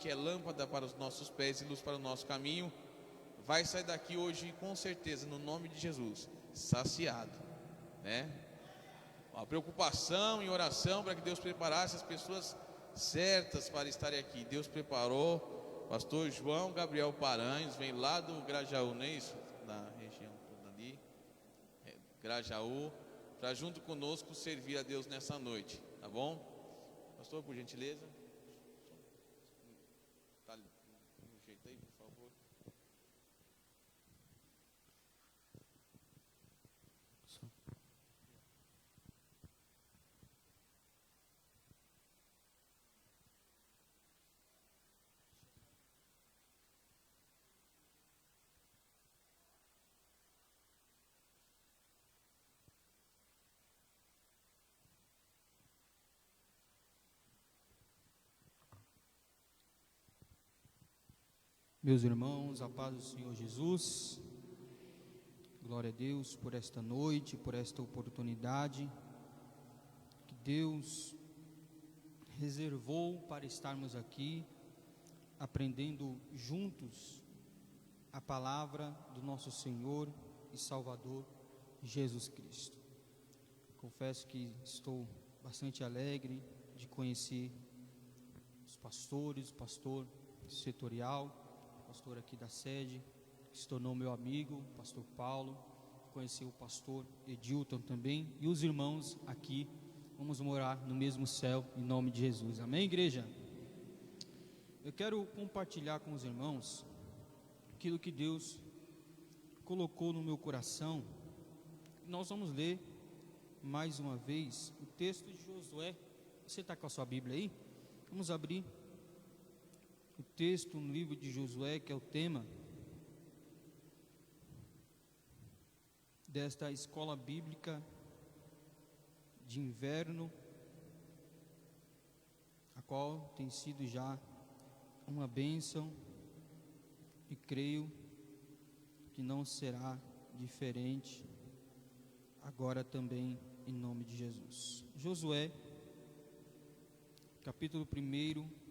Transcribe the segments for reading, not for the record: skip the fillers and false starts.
que é lâmpada para os nossos pés e luz para o nosso caminho, vai sair daqui hoje com certeza, no nome de Jesus, saciado, né? A preocupação em oração para que Deus preparasse as pessoas certas para estarem aqui. Deus preparou. Pastor João Gabriel Paranhos vem lá do Grajaú, não é isso? Na região toda ali, Grajaú, para junto conosco servir a Deus nessa noite, tá bom? Pastor, por gentileza, tá no jeito aí, por favor. Meus irmãos, a paz do Senhor Jesus, glória a Deus por esta noite, por esta oportunidade que Deus reservou para estarmos aqui, aprendendo juntos a palavra do nosso Senhor e Salvador Jesus Cristo. Confesso que estou bastante alegre de conhecer os pastores, o pastor setorial, pastor aqui da sede, que se tornou meu amigo, o pastor Paulo, conheci o pastor Edilton também, e os irmãos aqui, vamos morar no mesmo céu, em nome de Jesus, amém, igreja? Eu quero compartilhar com os irmãos aquilo que Deus colocou no meu coração. Nós vamos ler mais uma vez o texto de Josué. Você está com a sua Bíblia aí? Vamos abrir o texto no livro de Josué, que é o tema desta escola bíblica de inverno, a qual tem sido já uma bênção, e creio que não será diferente agora também, em nome de Jesus. Josué, capítulo 1,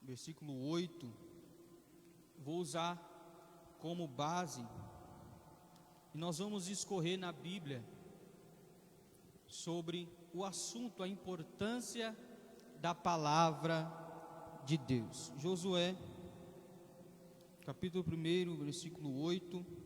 versículo 8, vou usar como base, e nós vamos discorrer na Bíblia sobre o assunto, a importância da palavra de Deus. Josué, capítulo 1, versículo 8.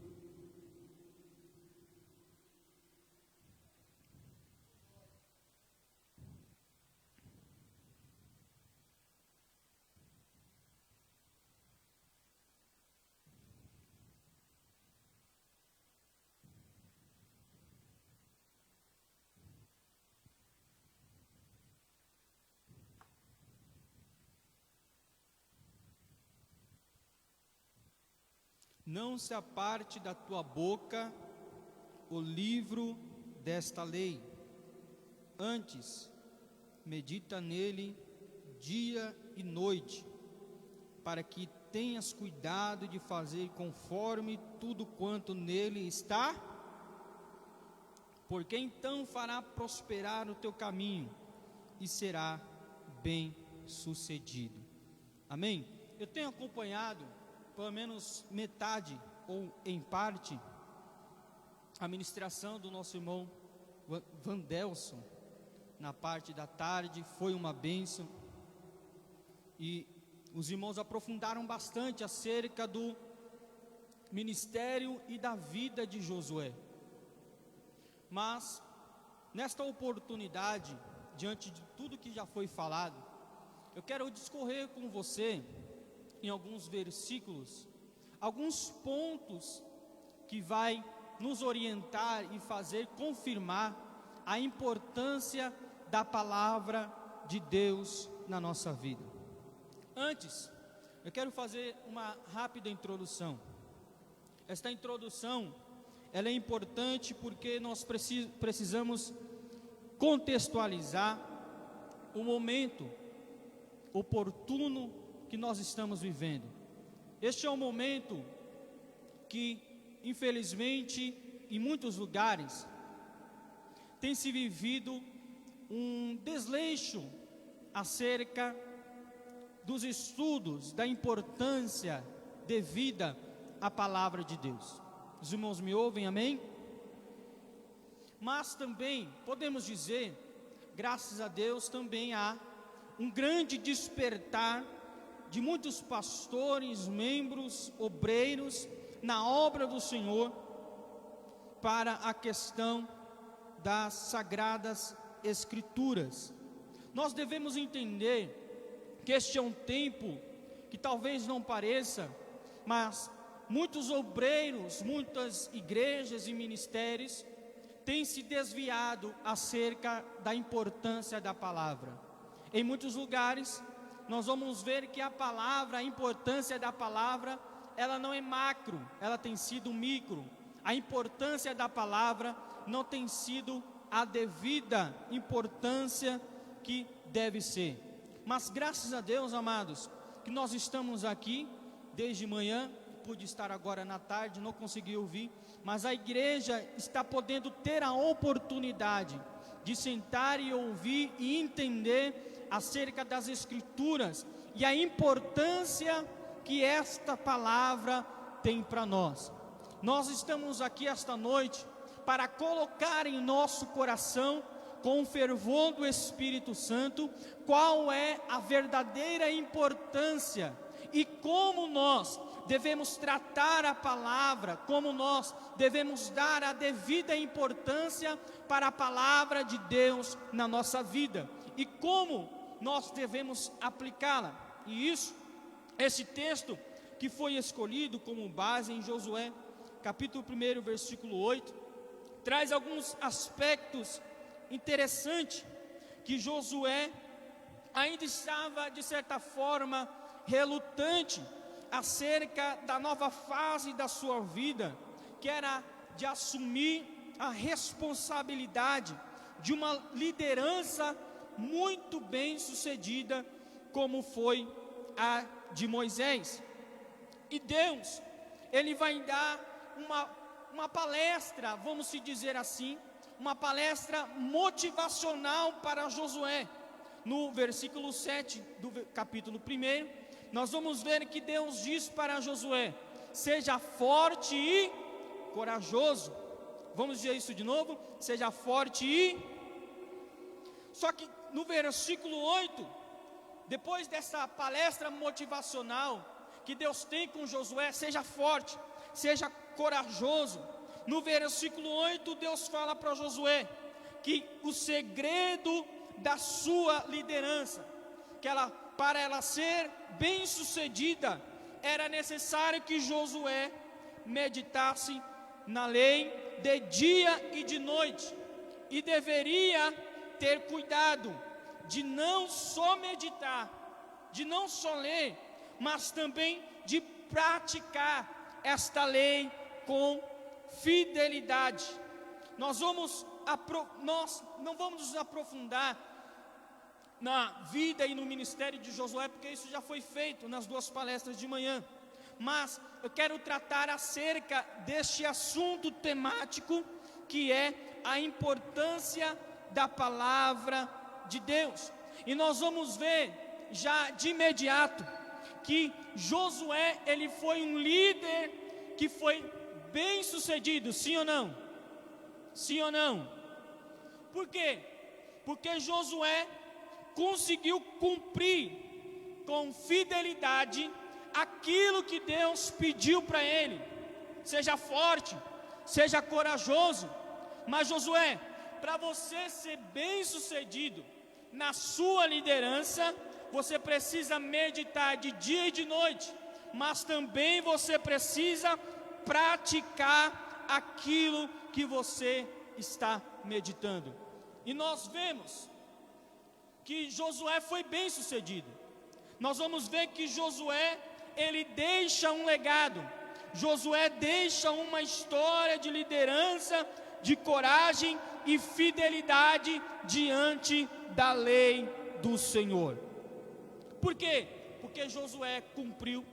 Não se aparte da tua boca o livro desta lei, antes medita nele dia e noite, para que tenhas cuidado de fazer conforme tudo quanto nele está, porque então fará prosperar o teu caminho e será bem sucedido. Amém? Eu tenho acompanhado pelo menos metade, ou em parte, a ministração do nosso irmão Vandelson, na parte da tarde, foi uma bênção, e os irmãos aprofundaram bastante acerca do ministério e da vida de Josué. Mas, nesta oportunidade, diante de tudo que já foi falado, eu quero discorrer com você, em alguns versículos, alguns pontos que vai nos orientar e fazer confirmar a importância da palavra de Deus na nossa vida. Antes, eu quero fazer uma rápida introdução. Esta introdução, ela é importante porque nós precisamos contextualizar o momento oportuno que nós estamos vivendo. Este é um momento que, infelizmente, em muitos lugares, tem se vivido um desleixo acerca dos estudos da importância devida à palavra de Deus. Os irmãos me ouvem, amém? Mas também podemos dizer, graças a Deus, também há um grande despertar de muitos pastores, membros, obreiros na obra do Senhor para a questão das sagradas Escrituras. Nós devemos entender que este é um tempo que talvez não pareça, mas muitos obreiros, muitas igrejas e ministérios têm se desviado acerca da importância da palavra. Em muitos lugares nós vamos ver que a palavra, a importância da palavra, ela não é macro, ela tem sido micro. A importância da palavra não tem sido a devida importância que deve ser. Mas graças a Deus, amados, que nós estamos aqui desde manhã, pude estar agora na tarde, não consegui ouvir, mas a igreja está podendo ter a oportunidade de sentar e ouvir e entender acerca das Escrituras e a importância que esta palavra tem para nós. Nós estamos aqui esta noite para colocar em nosso coração, com o fervor do Espírito Santo, qual é a verdadeira importância e como nós devemos tratar a palavra, como nós devemos dar a devida importância para a palavra de Deus na nossa vida e como nós devemos aplicá-la. E esse texto que foi escolhido como base em Josué, capítulo 1, versículo 8, traz alguns aspectos interessantes que Josué ainda estava, de certa forma, relutante acerca da nova fase da sua vida, que era de assumir a responsabilidade de uma liderança muito bem sucedida, como foi a de Moisés. E Deus, Ele vai dar uma palestra, vamos se dizer assim, uma palestra motivacional para Josué. No versículo 7 do capítulo 1, nós vamos ver que Deus diz para Josué: seja forte e corajoso. Vamos dizer isso de novo? Seja forte e... Só que no versículo 8, depois dessa palestra motivacional que Deus tem com Josué, seja forte, seja corajoso, no versículo 8 Deus fala para Josué que o segredo da sua liderança, que para ela ser bem sucedida, era necessário que Josué meditasse na lei de dia e de noite, e deveria ter cuidado de não só meditar, de não só ler, mas também de praticar esta lei com fidelidade. Nós não vamos nos aprofundar na vida e no ministério de Josué, porque isso já foi feito nas duas palestras de manhã, mas eu quero tratar acerca deste assunto temático, que é a importância da palavra de Deus. E nós vamos ver já de imediato que Josué, ele foi um líder que foi bem sucedido, sim ou não? Sim ou não? Por quê? Porque Josué conseguiu cumprir com fidelidade aquilo que Deus pediu para ele. Seja forte, seja corajoso. Mas Josué, para você ser bem sucedido na sua liderança, você precisa meditar de dia e de noite, mas também você precisa praticar aquilo que você está meditando. E nós vemos que Josué foi bem sucedido. Nós vamos ver que Josué, ele deixa um legado. Josué deixa uma história de liderança, de coragem e fidelidade diante da lei do Senhor. Por quê? Porque Josué cumpriu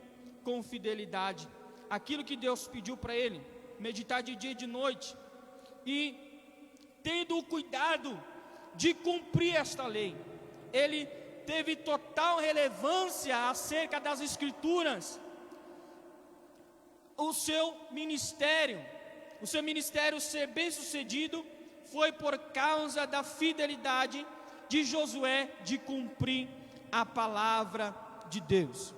com fidelidade aquilo que Deus pediu para ele, meditar de dia e de noite, e tendo o cuidado de cumprir esta lei, ele teve total relevância acerca das Escrituras. O seu ministério ser bem sucedido foi por causa da fidelidade de Josué de cumprir a palavra de Deus.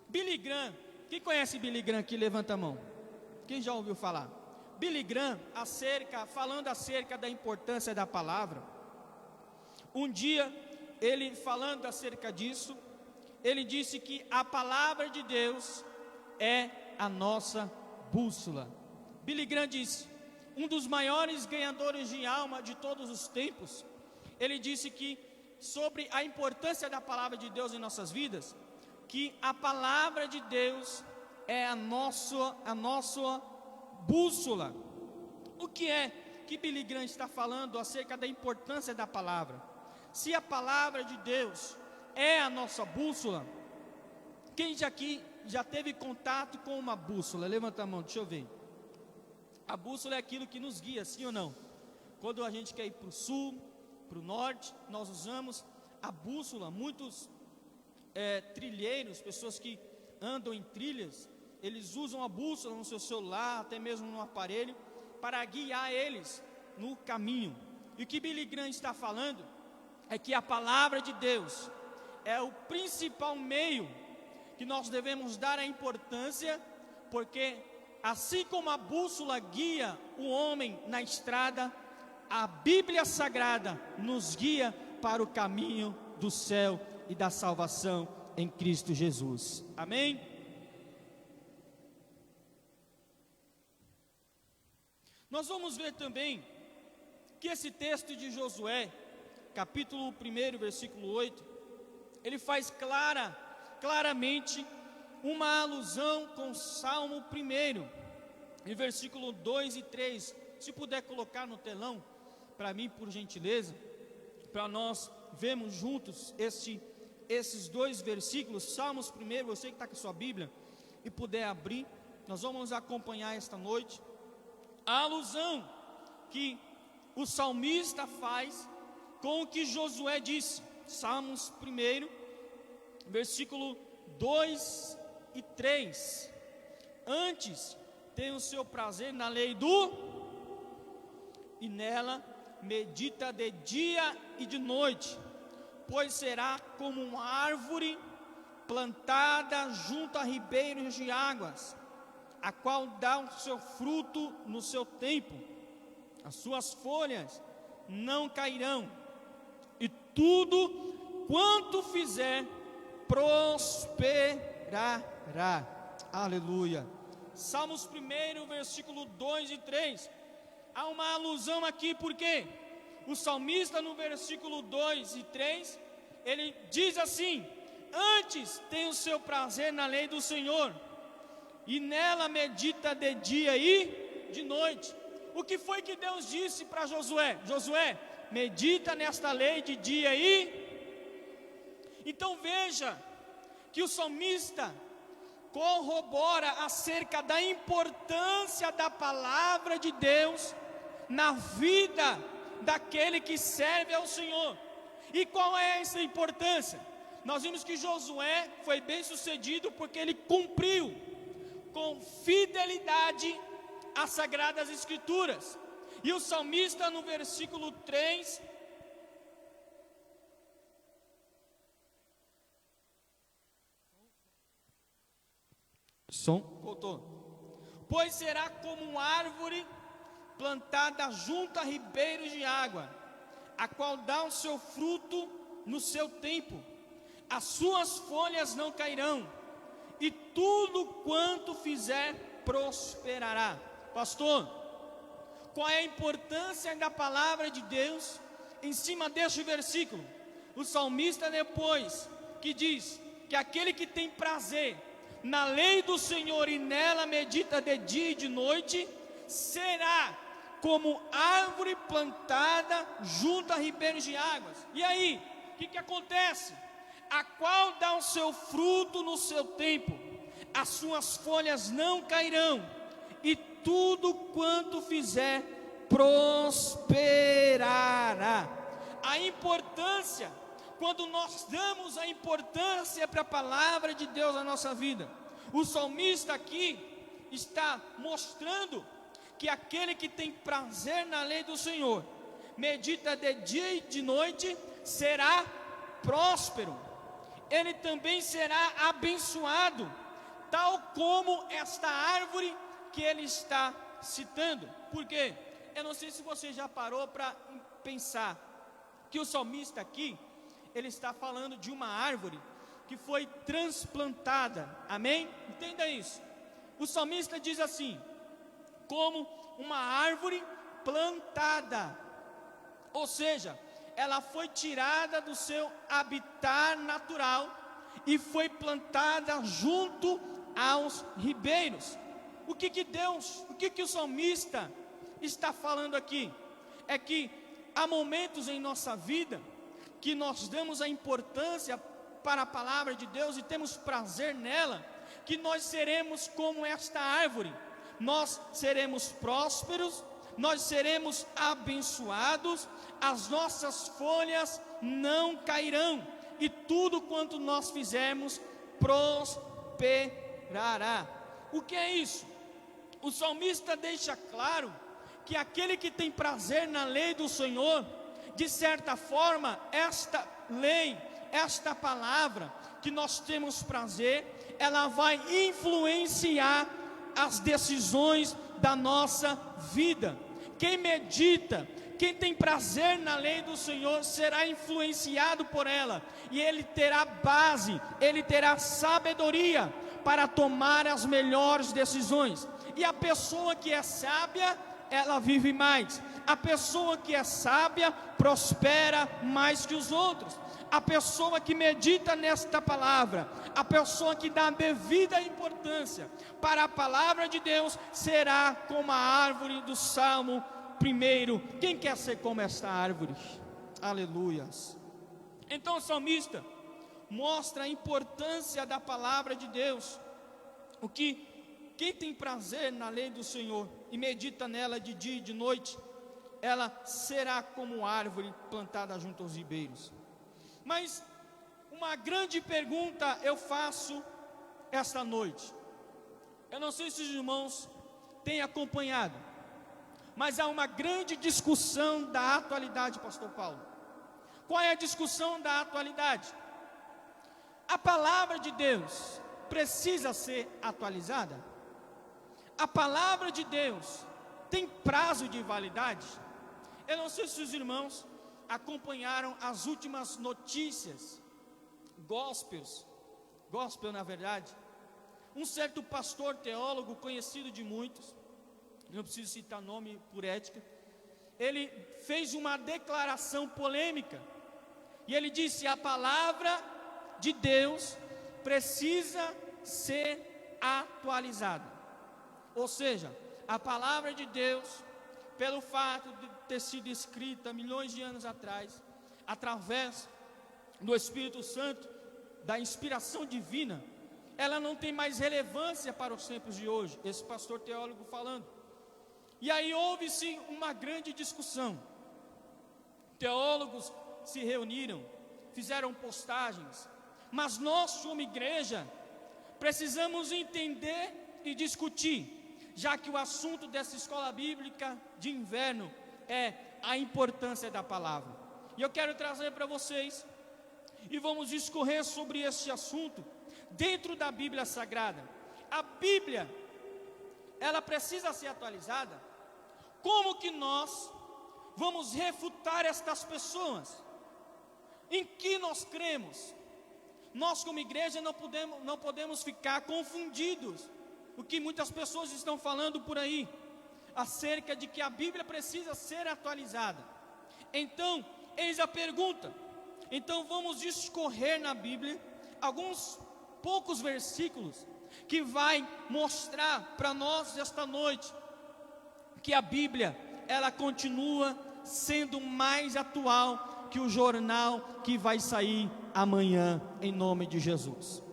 Billy Graham, quem conhece Billy Graham aqui, levanta a mão. Quem já ouviu falar? Billy Graham, falando acerca da importância da palavra, um dia, ele falando acerca disso, ele disse que a palavra de Deus é a nossa bússola. Billy Graham disse, um dos maiores ganhadores de alma de todos os tempos, ele disse que sobre a importância da palavra de Deus em nossas vidas, que a palavra de Deus é a nossa bússola. O que é que Billy Graham está falando acerca da importância da palavra? Se a palavra de Deus é a nossa bússola, quem aqui já teve contato com uma bússola? Levanta a mão, deixa eu ver. A bússola é aquilo que nos guia, sim ou não? Quando a gente quer ir para o sul, para o norte, nós usamos a bússola. Muitos trilheiros, pessoas que andam em trilhas, eles usam a bússola no seu celular, até mesmo no aparelho, para guiar eles no caminho. E o que Billy Graham está falando é que a palavra de Deus é o principal meio que nós devemos dar a importância, porque assim como a bússola guia o homem na estrada, a Bíblia Sagrada nos guia para o caminho do céu e da salvação em Cristo Jesus. Amém? Nós vamos ver também que esse texto de Josué, capítulo 1, versículo 8, ele faz claramente uma alusão com o Salmo 1, em versículo 2 e 3. Se puder colocar no telão, para mim, por gentileza, para nós vermos juntos esses dois versículos. Salmos 1, você que está com a sua Bíblia e puder abrir, nós vamos acompanhar esta noite a alusão que o salmista faz com o que Josué disse. Salmos 1, versículo 2 e 3. Antes tem o seu prazer na lei e nela medita de dia e de noite, pois será como uma árvore plantada junto a ribeiros de águas, a qual dá o seu fruto no seu tempo, as suas folhas não cairão, e tudo quanto fizer prosperará. Aleluia. Salmos 1, versículo 2 e 3. Há uma alusão aqui, porque o salmista no versículo 2 e 3, ele diz assim: antes tem o seu prazer na lei do Senhor, e nela medita de dia e de noite. O que foi que Deus disse para Josué? Josué, medita nesta lei de dia e... Então veja que o salmista corrobora acerca da importância da palavra de Deus na vida daquele que serve ao Senhor. E qual é essa importância? Nós vimos que Josué foi bem sucedido porque ele cumpriu com fidelidade as Sagradas Escrituras. E o salmista no versículo 3, pois será como uma árvore plantada junto a ribeiros de água, a qual dá o seu fruto no seu tempo, as suas folhas não cairão, e tudo quanto fizer prosperará. Pastor, qual é a importância da palavra de Deus em cima deste versículo? O salmista, depois que diz que aquele que tem prazer na lei do Senhor e nela medita de dia e de noite, será como árvore plantada junto a ribeiros de águas. E aí, o que acontece? A qual dá o seu fruto no seu tempo, as suas folhas não cairão, e tudo quanto fizer prosperará. A importância, quando nós damos a importância para a palavra de Deus na nossa vida. O salmista aqui está mostrando que aquele que tem prazer na lei do Senhor, medita de dia e de noite, será próspero. Ele também será abençoado, tal como esta árvore que ele está citando. Por quê? Eu não sei se você já parou para pensar que o salmista aqui, ele está falando de uma árvore que foi transplantada, amém? Entenda isso. O salmista diz assim: como uma árvore plantada, ou seja, ela foi tirada do seu habitat natural e foi plantada junto aos ribeiros. O que o salmista está falando aqui? É que há momentos em nossa vida que nós damos a importância para a palavra de Deus e temos prazer nela, que nós seremos como esta árvore, nós seremos prósperos, nós seremos abençoados, as nossas folhas não cairão, e tudo quanto nós fizermos prosperará. O que é isso? O salmista deixa claro que aquele que tem prazer na lei do Senhor, de certa forma, esta lei, esta palavra que nós temos prazer, ela vai influenciar as decisões da nossa vida. Quem medita, quem tem prazer na lei do Senhor, será influenciado por ela, e ele terá base, ele terá sabedoria para tomar as melhores decisões. E a pessoa que é sábia, ela vive mais. A pessoa que é sábia prospera mais que os outros. A pessoa que medita nesta palavra, a pessoa que dá devida importância para a palavra de Deus, será como a árvore do Salmo 1. Quem quer ser como esta árvore? Aleluias. Então o salmista mostra a importância da palavra de Deus. Quem tem prazer na lei do Senhor e medita nela de dia e de noite, ela será como árvore plantada junto aos ribeiros. Mas uma grande pergunta eu faço esta noite. Eu não sei se os irmãos têm acompanhado, mas há uma grande discussão da atualidade, pastor Paulo. Qual é a discussão da atualidade? A palavra de Deus precisa ser atualizada? A palavra de Deus tem prazo de validade? Eu não sei se os irmãos acompanharam as últimas notícias, gospel na verdade. Um certo pastor teólogo conhecido de muitos, não preciso citar nome por ética, ele fez uma declaração polêmica, e ele disse: a palavra de Deus precisa ser atualizada. Ou seja, a palavra de Deus, pelo fato de ter sido escrita milhões de anos atrás, através do Espírito Santo, da inspiração divina, ela não tem mais relevância para os tempos de hoje. Esse pastor teólogo falando. E aí houve-se uma grande discussão. Teólogos se reuniram, fizeram postagens, mas nós, como igreja, precisamos entender e discutir, já que o assunto dessa escola bíblica de inverno é a importância da palavra. E eu quero trazer para vocês, e vamos discorrer sobre este assunto dentro da Bíblia Sagrada. A Bíblia, ela precisa ser atualizada. Como que nós vamos refutar estas pessoas? Em que nós cremos? Nós, como igreja, não podemos ficar confundidos. O que muitas pessoas estão falando por aí, acerca de que a Bíblia precisa ser atualizada. Então, eis a pergunta. Então vamos discorrer na Bíblia alguns poucos versículos que vai mostrar para nós esta noite que a Bíblia, ela continua sendo mais atual que o jornal que vai sair amanhã, em nome de Jesus.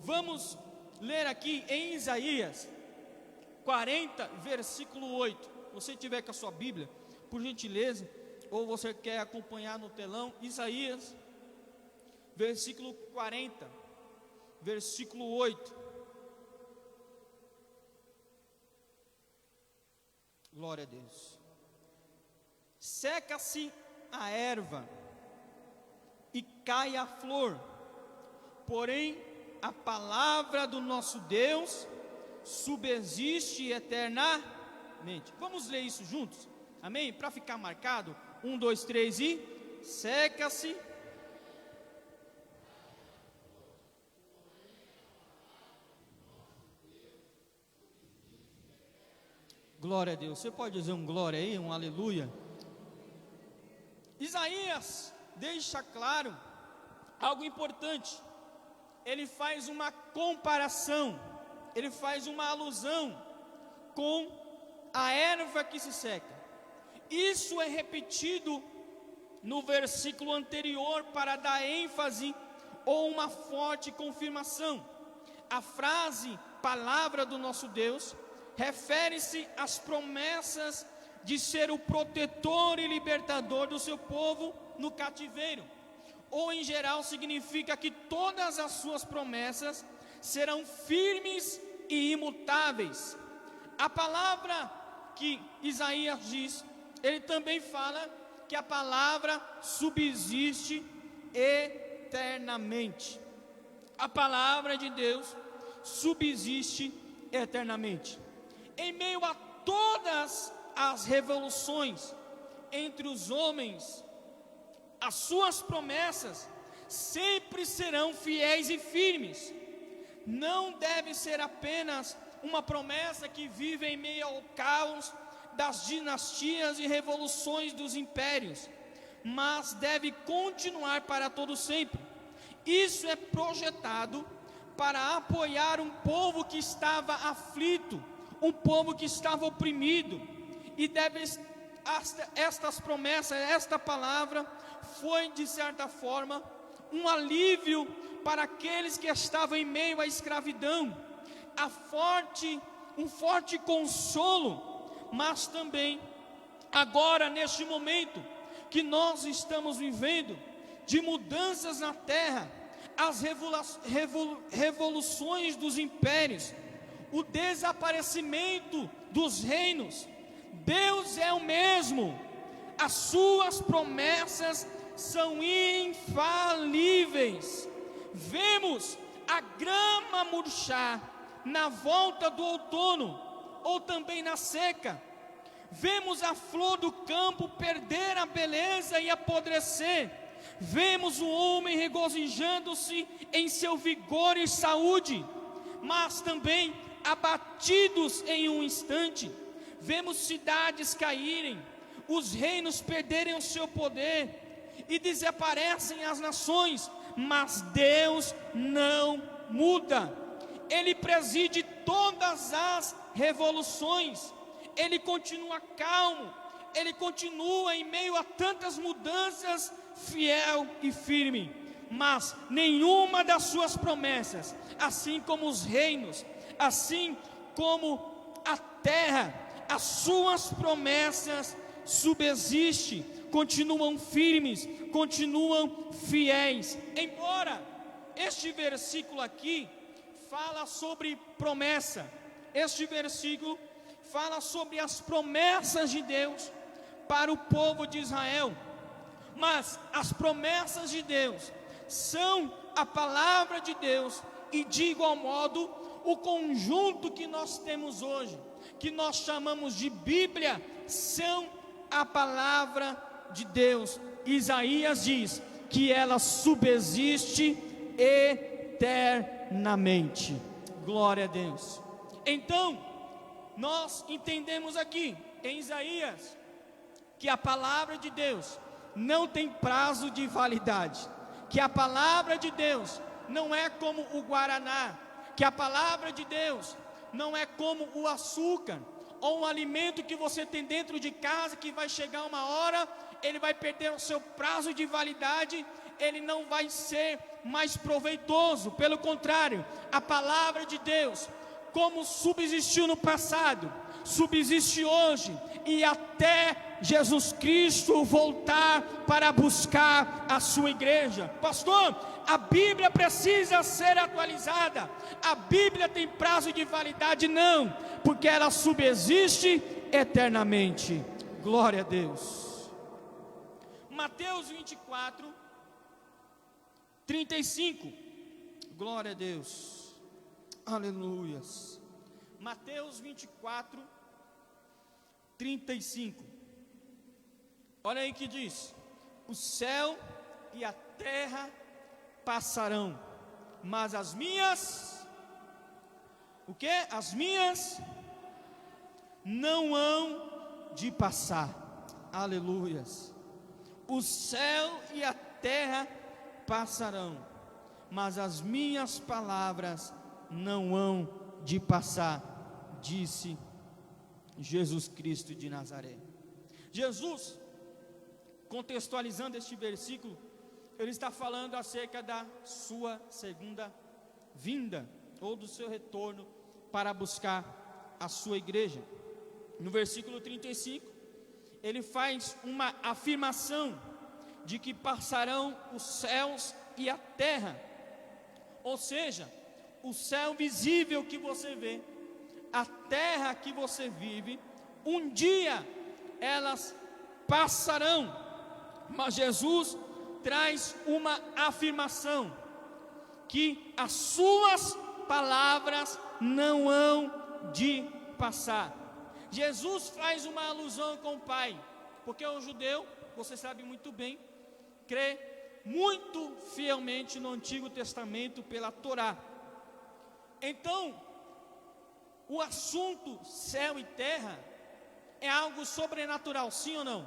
Vamos ler aqui em Isaías 40, versículo 8. Se você tiver com a sua Bíblia, por gentileza, ou você quer acompanhar no telão, Isaías versículo 40, versículo 8. Glória a Deus. Seca-se a erva e cai a flor, porém a palavra do nosso Deus subsiste eternamente. Vamos ler isso juntos? Amém? Para ficar marcado. 1, 2, 3 e seca-se. Glória a Deus. Você pode dizer um glória aí, um aleluia? Isaías deixa claro algo importante. Ele faz uma comparação, ele faz uma alusão com a erva que se seca. Isso é repetido no versículo anterior para dar ênfase ou uma forte confirmação. A frase palavra do nosso Deus refere-se às promessas de ser o protetor e libertador do seu povo no cativeiro, ou em geral significa que todas as suas promessas serão firmes e imutáveis. A palavra que Isaías diz, ele também fala que a palavra subsiste eternamente. A palavra de Deus subsiste eternamente. Em meio a todas as revoluções entre os homens, as suas promessas sempre serão fiéis e firmes. Não deve ser apenas uma promessa que vive em meio ao caos das dinastias e revoluções dos impérios, mas deve continuar para todo sempre. Isso é projetado para apoiar um povo que estava aflito, um povo que estava oprimido, e estas promessas, esta palavra foi de certa forma um alívio para aqueles que estavam em meio à escravidão, um forte consolo, mas também agora neste momento que nós estamos vivendo de mudanças na terra, as revoluções dos impérios, o desaparecimento dos reinos, Deus é o mesmo, as suas promessas são infalíveis. Vemos a grama murchar na volta do outono, ou também na seca. Vemos a flor do campo perder a beleza e apodrecer. Vemos o homem regozijando-se em seu vigor e saúde, mas também abatidos em um instante. Vemos cidades caírem, os reinos perderem o seu poder e desaparecem as nações, mas Deus não muda. Ele preside todas as revoluções, Ele continua calmo, Ele continua em meio a tantas mudanças, fiel e firme. Mas nenhuma das suas promessas, assim como os reinos, assim como a terra, as suas promessas subsistem, continuam firmes, continuam fiéis. Embora este versículo aqui fala sobre promessa, este versículo fala sobre as promessas de Deus para o povo de Israel, mas as promessas de Deus são a palavra de Deus, e de igual modo o conjunto que nós temos hoje, que nós chamamos de Bíblia, são a palavra de Deus. Isaías diz que ela subsiste eternamente. Glória a Deus. Então, nós entendemos aqui em Isaías que a palavra de Deus não tem prazo de validade, que a palavra de Deus não é como o guaraná, que a palavra de Deus não é como o açúcar, ou um alimento que você tem dentro de casa, que vai chegar uma hora, ele vai perder o seu prazo de validade, ele não vai ser mais proveitoso. Pelo contrário, a palavra de Deus, como subsistiu no passado, subsiste hoje e até Jesus Cristo voltar para buscar a sua igreja. Pastor, a Bíblia precisa ser atualizada. A Bíblia tem prazo de validade? Não, porque ela subsiste eternamente. Glória a Deus. Mateus 24, 35. Glória a Deus. Aleluias. Mateus 24, 35. Olha aí que diz: o céu e a terra passarão, mas as minhas, o que? As minhas não hão de passar. Aleluias. O céu e a terra passarão, mas as minhas palavras não hão de passar, disse Jesus Cristo de Nazaré. Jesus, contextualizando este versículo, ele está falando acerca da sua segunda vinda, ou do seu retorno para buscar a sua igreja. No versículo 35, ele faz uma afirmação de que passarão os céus e a terra, ou seja, o céu visível que você vê, a terra que você vive, um dia elas passarão, mas Jesus traz uma afirmação, que as suas palavras não hão de passar. Jesus faz uma alusão com o Pai, porque o judeu, você sabe muito bem, crê muito fielmente no Antigo Testamento pela Torá. Então, o assunto céu e terra é algo sobrenatural, sim ou não?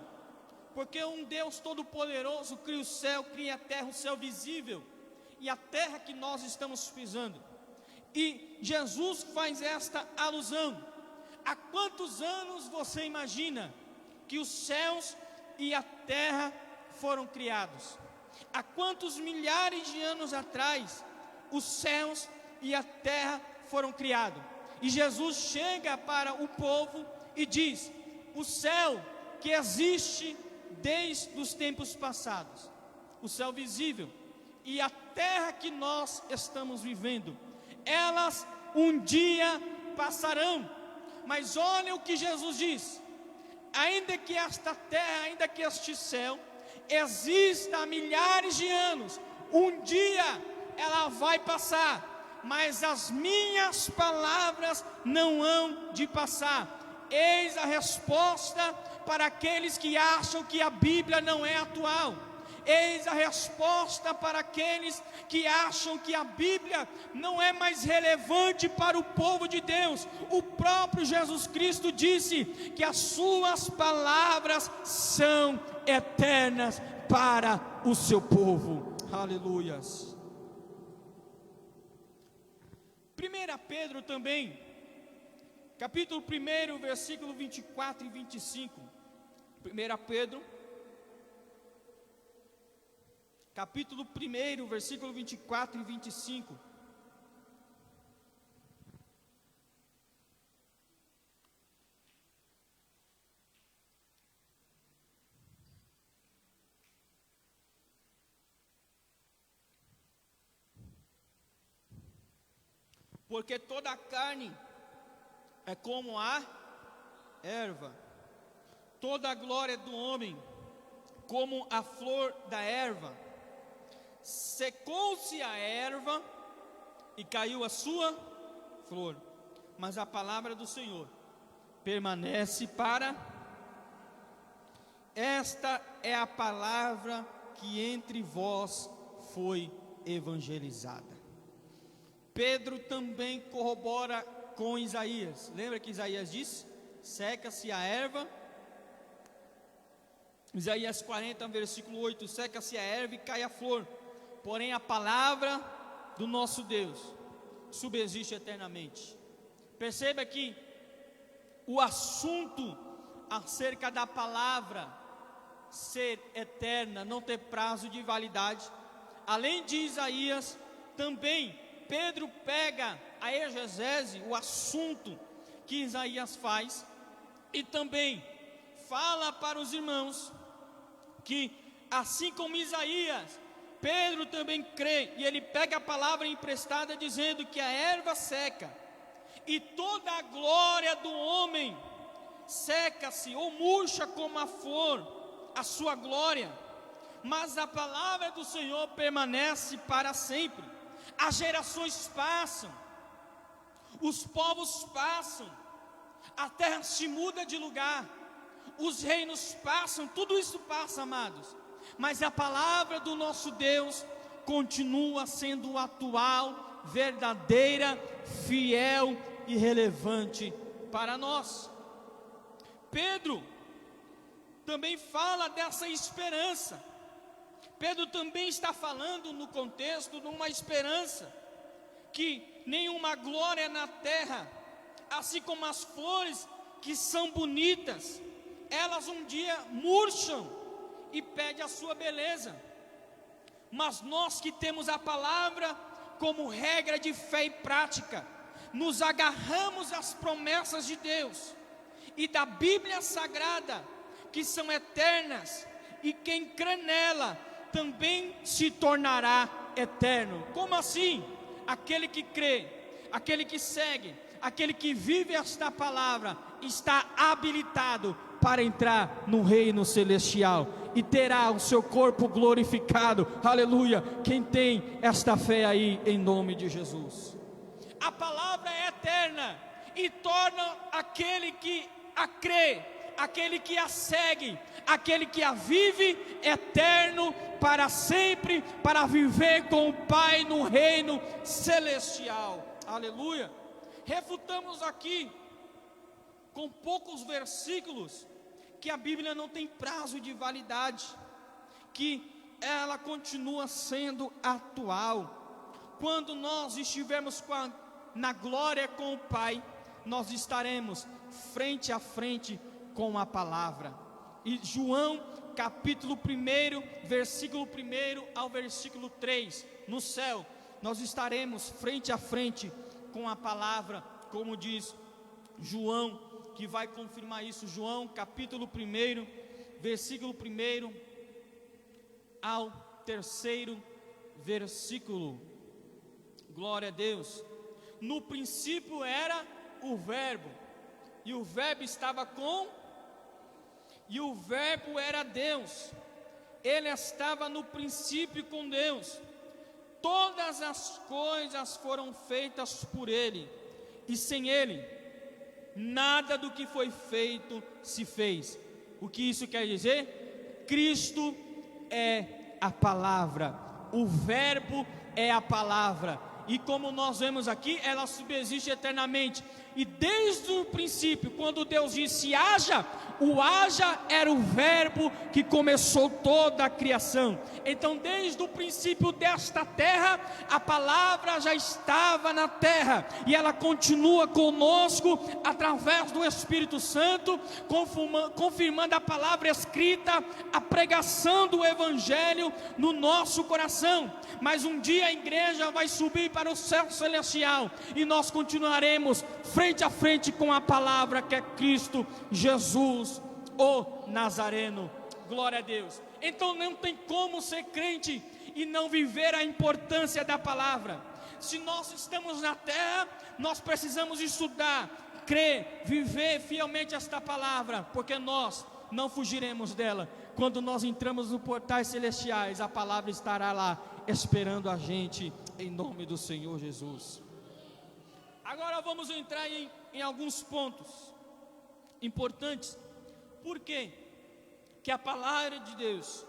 Porque um Deus todo-poderoso cria o céu, cria a terra, o céu visível e a terra que nós estamos pisando. E Jesus faz esta alusão. Há quantos anos você imagina que os céus e a terra foram criados? Há quantos milhares de anos atrás os céus e a terra foram criados? E Jesus chega para o povo e diz: o céu que existe desde os tempos passados, o céu visível, e a terra que nós estamos vivendo, elas um dia passarão. Mas olha o que Jesus diz: ainda que esta terra, ainda que este céu exista há milhares de anos, um dia ela vai passar, mas as minhas palavras não hão de passar. Eis a resposta para aqueles que acham que a Bíblia não é atual. Eis a resposta para aqueles que acham que a Bíblia não é mais relevante para o povo de Deus. O próprio Jesus Cristo disse que as suas palavras são eternas para o seu povo. Aleluias. 1 Pedro também, capítulo 1, versículo 24 e 25. 1 Pedro, capítulo 1, versículo 24 e 25. Porque toda a carne é como a erva, toda a glória do homem como a flor da erva. Secou-se a erva e caiu a sua flor, mas a palavra do Senhor permanece para. Esta é a palavra que entre vós foi evangelizada. Pedro também corrobora com Isaías. Lembra que Isaías disse: seca-se a erva. Isaías 40, versículo 8: seca-se a erva e cai a flor, porém a palavra do nosso Deus subsiste eternamente. Perceba que o assunto acerca da palavra ser eterna, não ter prazo de validade, além de Isaías, também Pedro pega a exegese, o assunto que Isaías faz, e também fala para os irmãos que, assim como Isaías Pedro também crê, e ele pega a palavra emprestada dizendo que a erva seca, e toda a glória do homem seca-se ou murcha como a flor, a sua glória, mas a palavra do Senhor permanece para sempre. As gerações passam, os povos passam, a terra se muda de lugar, os reinos passam, tudo isso passa, amados, mas a palavra do nosso Deus continua sendo atual, verdadeira, fiel e relevante para nós. Pedro também fala dessa esperança. Pedro também está falando no contexto de uma esperança, que nenhuma glória na terra, assim como as flores que são bonitas, elas um dia murcham e perdem a sua beleza, mas nós que temos a palavra como regra de fé e prática, nos agarramos às promessas de Deus e da Bíblia Sagrada, que são eternas, e quem crê nela também se tornará eterno. Como assim? Aquele que crê, aquele que segue, aquele que vive esta palavra, está habilitado para entrar no reino celestial e terá o seu corpo glorificado. Aleluia! Quem tem esta fé aí, em nome de Jesus. A palavra é eterna e torna aquele que a crê, aquele que a segue, aquele que a vive, eterno para sempre, para viver com o Pai no reino celestial. Aleluia! Refutamos aqui com poucos versículos que a Bíblia não tem prazo de validade, que ela continua sendo atual. Quando nós estivermos na glória com o Pai, nós estaremos frente a frente com a palavra. E João capítulo 1, versículo 1 ao versículo 3, no céu nós estaremos frente a frente com a palavra, como diz João, que vai confirmar isso. João capítulo 1, versículo 1 ao 3º versículo. Glória a Deus. No princípio era o verbo, e o verbo estava com, e o verbo era Deus. Ele estava no princípio com Deus. Todas as coisas foram feitas por ele, e sem ele nada do que foi feito se fez. O que isso quer dizer? Cristo é a palavra, o verbo é a palavra, e como nós vemos aqui, ela subsiste eternamente. E desde o princípio, quando Deus disse haja, o haja era o verbo que começou toda a criação. Então desde o princípio desta terra, a palavra já estava na terra, e ela continua conosco através do Espírito Santo, confirmando a palavra escrita, a pregação do Evangelho no nosso coração. Mas um dia a igreja vai subir para o céu celestial, e nós continuaremos frente a frente com a palavra, que é Cristo Jesus, o Nazareno. Glória a Deus. Então não tem como ser crente e não viver a importância da palavra. Se nós estamos na terra, nós precisamos estudar, crer, viver fielmente esta palavra, porque nós não fugiremos dela. Quando nós entramos nos portais celestiais, a palavra estará lá esperando a gente, em nome do Senhor Jesus. Agora vamos entrar em alguns pontos importantes. Por quê que a palavra de Deus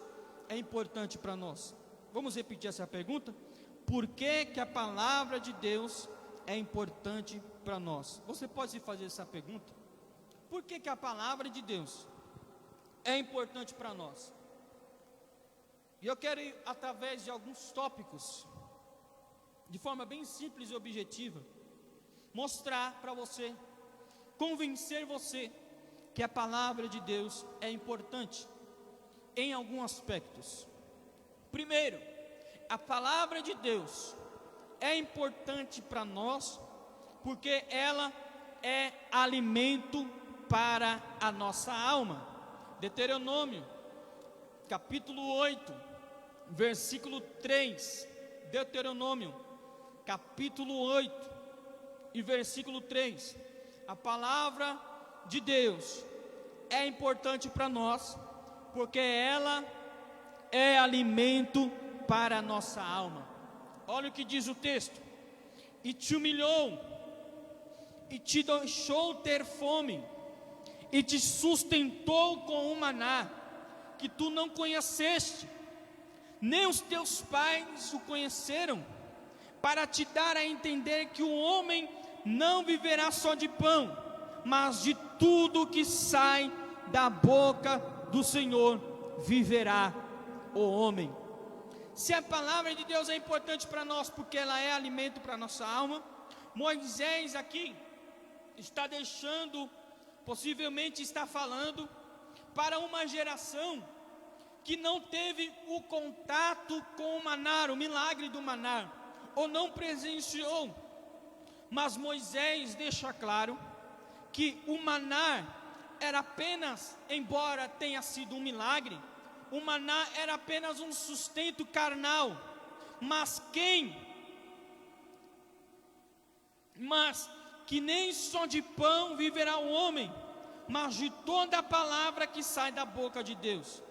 é importante para nós? Vamos repetir essa pergunta? Por que que a palavra de Deus é importante para nós? Você pode se fazer essa pergunta? Por que que a palavra de Deus é importante para nós? E eu quero ir através de alguns tópicos, de forma bem simples e objetiva, mostrar para você, convencer você que a palavra de Deus é importante em alguns aspectos. Primeiro, a palavra de Deus é importante para nós porque ela é alimento para a nossa alma. Deuteronômio capítulo 8, versículo 3, Deuteronômio, capítulo 8 e versículo 3. A palavra de Deus é importante para nós, porque ela é alimento para a nossa alma. Olha o que diz o texto: e te humilhou, e te deixou ter fome, e te sustentou com um maná, que tu não conheceste, nem os teus pais o conheceram, para te dar a entender que o homem não viverá só de pão, mas de tudo que sai da boca do Senhor viverá o homem. Se a palavra de Deus é importante para nós, porque ela é alimento para a nossa alma, Moisés aqui está deixando, possivelmente está falando para uma geração que não teve o contato com o maná, o milagre do maná, ou não presenciou. Mas Moisés deixa claro que o maná era apenas, embora tenha sido um milagre, o maná era apenas um sustento carnal, mas que nem só de pão viverá o homem, mas de toda a palavra que sai da boca de Deus.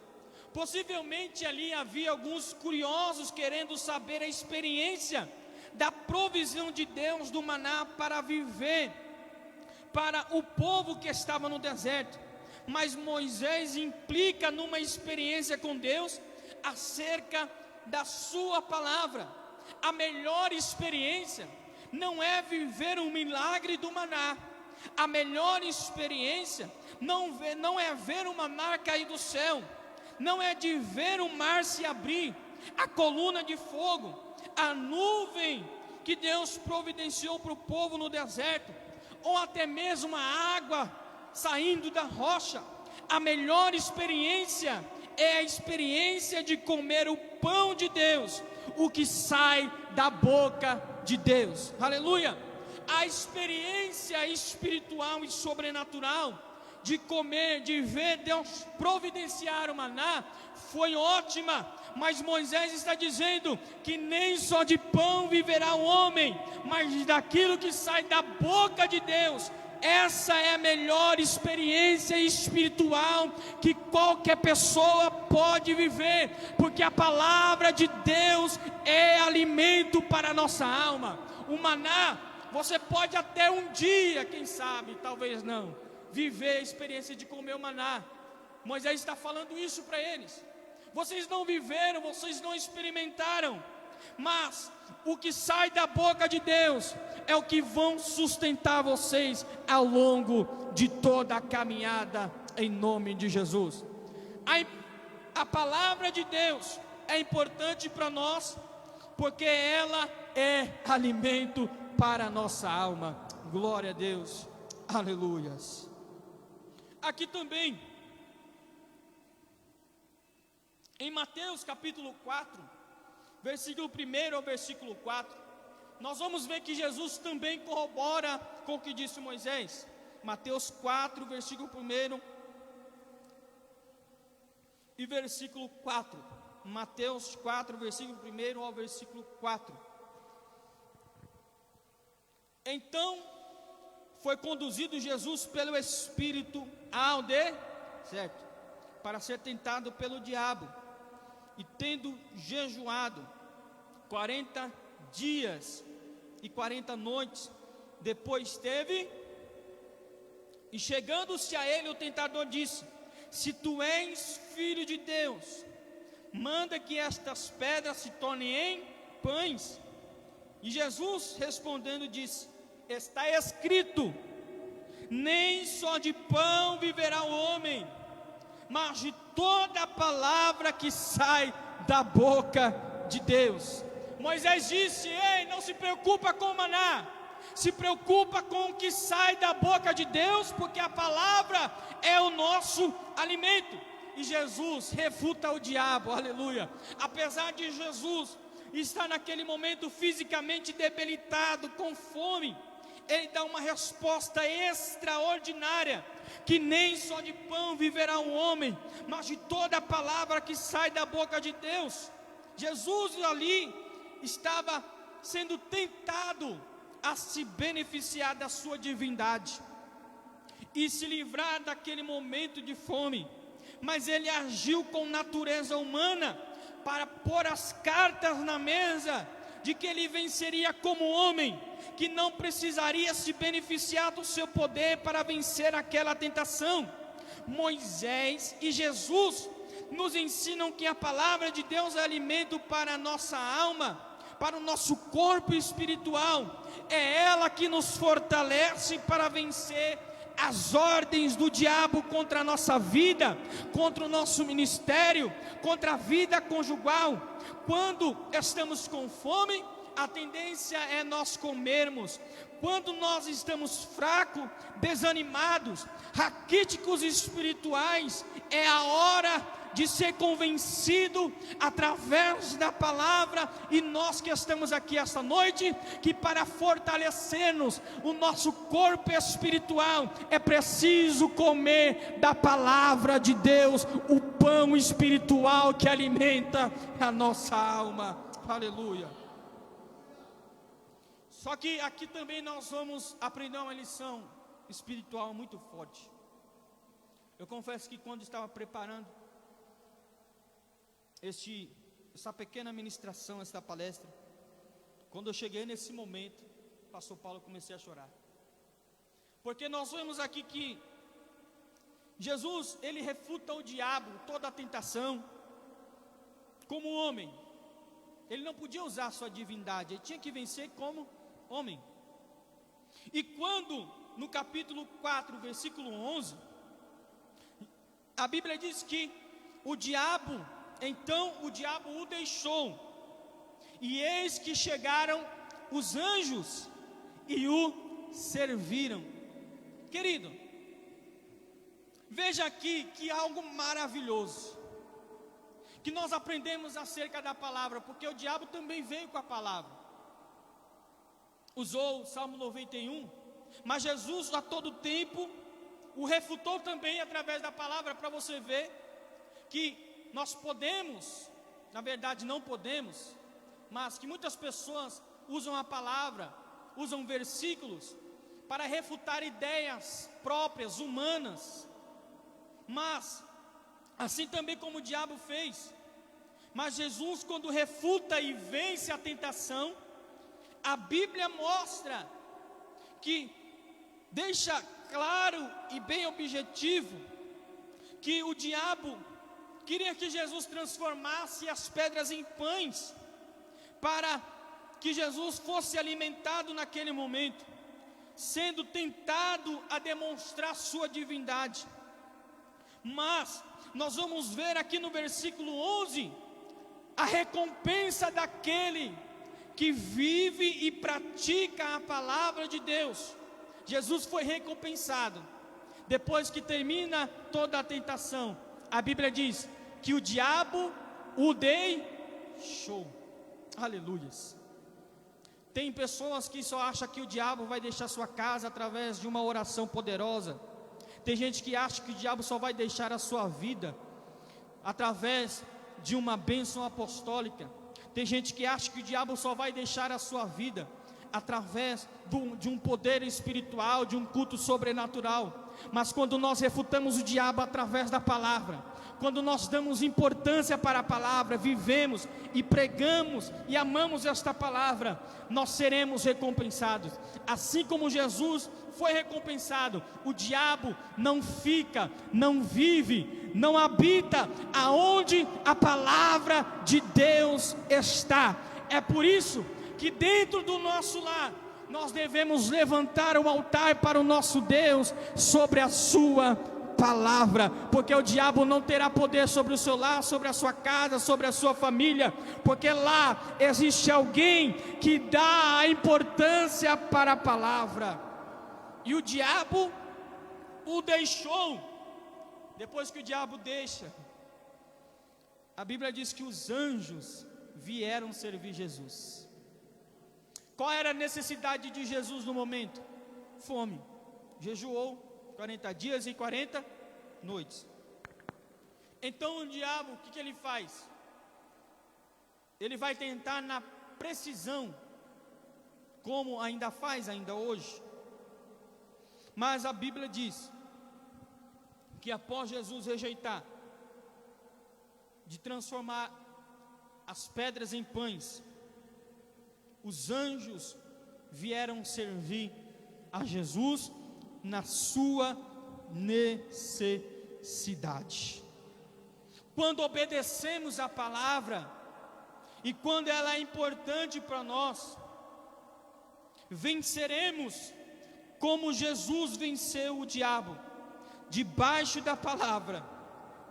Possivelmente ali havia alguns curiosos querendo saber a experiência da provisão de Deus do maná para viver para o povo que estava no deserto. Mas Moisés implica numa experiência com Deus acerca da sua palavra. A melhor experiência não é viver um milagre do maná. A melhor experiência não é ver o maná cair do céu, não é de ver o mar se abrir, a coluna de fogo, a nuvem que Deus providenciou para o povo no deserto, ou até mesmo a água saindo da rocha. A melhor experiência é a experiência de comer o pão de Deus, o que sai da boca de Deus. Aleluia! A experiência espiritual e sobrenatural de comer, de ver Deus providenciar o maná foi ótima, mas Moisés está dizendo que nem só de pão viverá o homem, mas daquilo que sai da boca de Deus. Essa é a melhor experiência espiritual que qualquer pessoa pode viver, porque a palavra de Deus é alimento para a nossa alma. O maná, você pode até um dia, quem sabe, talvez não, viver a experiência de comer o maná. Moisés está falando isso para eles. Vocês não viveram, vocês não experimentaram, mas o que sai da boca de Deus é o que vão sustentar vocês ao longo de toda a caminhada, em nome de Jesus. A palavra de Deus é importante para nós, porque ela é alimento para a nossa alma. Glória a Deus, aleluias. Aqui também, em Mateus capítulo 4, versículo 1 ao versículo 4, nós vamos ver que Jesus também corrobora com o que disse Moisés. Mateus 4, versículo 1 e versículo 4. Mateus 4, versículo 1 ao versículo 4. Então foi conduzido Jesus pelo Espírito ao deserto, para ser tentado pelo diabo. E tendo jejuado 40 dias e 40 noites, depois teve, e chegando-se a ele o tentador disse: se tu és filho de Deus, manda que estas pedras se tornem em pães. E Jesus respondendo disse: está escrito, nem só de pão viverá o homem, mas de toda a palavra que sai da boca de Deus. Moisés disse: ei, não se preocupa com o maná, se preocupa com o que sai da boca de Deus, porque a palavra é o nosso alimento. E Jesus refuta o diabo, aleluia. Apesar de Jesus estar naquele momento fisicamente debilitado, com fome, ele dá uma resposta extraordinária, que nem só de pão viverá o homem, mas de toda a palavra que sai da boca de Deus. Jesus ali estava sendo tentado a se beneficiar da sua divindade e se livrar daquele momento de fome, mas ele agiu com natureza humana para pôr as cartas na mesa de que ele venceria como homem, que não precisaria se beneficiar do seu poder para vencer aquela tentação. Moisés e Jesus nos ensinam que a palavra de Deus é alimento para a nossa alma, para o nosso corpo espiritual. É ela que nos fortalece para vencer as ordens do diabo contra a nossa vida, contra o nosso ministério, contra a vida conjugal. Quando estamos com fome, a tendência é nós comermos. Quando nós estamos fracos, desanimados, raquíticos espirituais, é a hora de ser convencido através da palavra. E nós que estamos aqui esta noite, que para fortalecermos o nosso corpo espiritual, é preciso comer da palavra de Deus, o pão espiritual que alimenta a nossa alma. Aleluia. Só que aqui também nós vamos aprender uma lição espiritual muito forte. Eu confesso que quando estava preparando essa pequena ministração, essa palestra, quando eu cheguei nesse momento, pastor Paulo, comecei a chorar. Porque nós vemos aqui que Jesus, ele refuta o diabo, toda a tentação, como homem. Ele não podia usar a sua divindade, ele tinha que vencer como homem. E quando no capítulo 4, versículo 11, a Bíblia diz que então o diabo o deixou, e eis que chegaram os anjos e o serviram. Querido, veja aqui que algo maravilhoso, que nós aprendemos acerca da palavra, porque o diabo também veio com a palavra. Usou o Salmo 91, mas Jesus a todo tempo o refutou também através da palavra, para você ver que nós podemos, na verdade não podemos, mas que muitas pessoas usam a palavra, usam versículos para refutar ideias próprias, humanas, mas assim também como o diabo fez. Mas Jesus, quando refuta e vence a tentação, a Bíblia mostra que deixa claro e bem objetivo que o diabo queria que Jesus transformasse as pedras em pães, para que Jesus fosse alimentado naquele momento, sendo tentado a demonstrar sua divindade. Mas nós vamos ver aqui no versículo 11 a recompensa daquele que vive e pratica a palavra de Deus. Jesus foi recompensado depois que termina toda a tentação. A Bíblia diz que o diabo o deixou. Aleluias. Tem pessoas que só acham que o diabo vai deixar sua casa através de uma oração poderosa. Tem gente que acha que o diabo só vai deixar a sua vida através de uma bênção apostólica. Tem gente que acha que o diabo só vai deixar a sua vida através de um poder espiritual, de um culto sobrenatural. Mas quando nós refutamos o diabo através da palavra, quando nós damos importância para a palavra, vivemos e pregamos e amamos esta palavra, nós seremos recompensados. Assim como Jesus foi recompensado, o diabo não fica, não vive, não habita aonde a palavra de Deus está. É por isso que dentro do nosso lar, nós devemos levantar um altar para o nosso Deus sobre a sua palavra, porque o diabo não terá poder sobre o seu lar, sobre a sua casa, sobre a sua família, porque lá existe alguém que dá a importância para a palavra. E o diabo o deixou. Depois que o diabo deixa, a Bíblia diz que os anjos vieram servir Jesus. Qual era a necessidade de Jesus no momento? Fome. Jejuou 40 dias e 40 noites. Então o diabo, o que ele faz? ele vai tentar na precisão, como ainda faz ainda hoje. Mas a Bíblia diz que após Jesus rejeitar de transformar as pedras em pães, os anjos vieram servir a Jesus na sua necessidade. Quando obedecemos a palavra, e quando ela é importante para nós, venceremos como Jesus venceu o diabo, debaixo da palavra,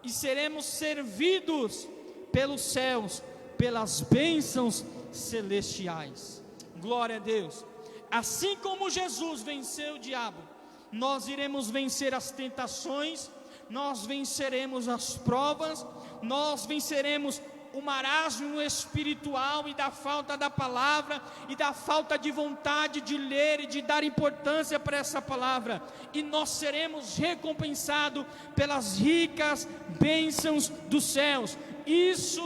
e seremos servidos pelos céus, pelas bênçãos celestiais. Glória a Deus. Assim como Jesus venceu o diabo, nós iremos vencer as tentações, nós venceremos as provas, nós venceremos o marasmo espiritual e da falta da palavra e da falta de vontade de ler e de dar importância para essa palavra, e nós seremos recompensados pelas ricas bênçãos dos céus. Isso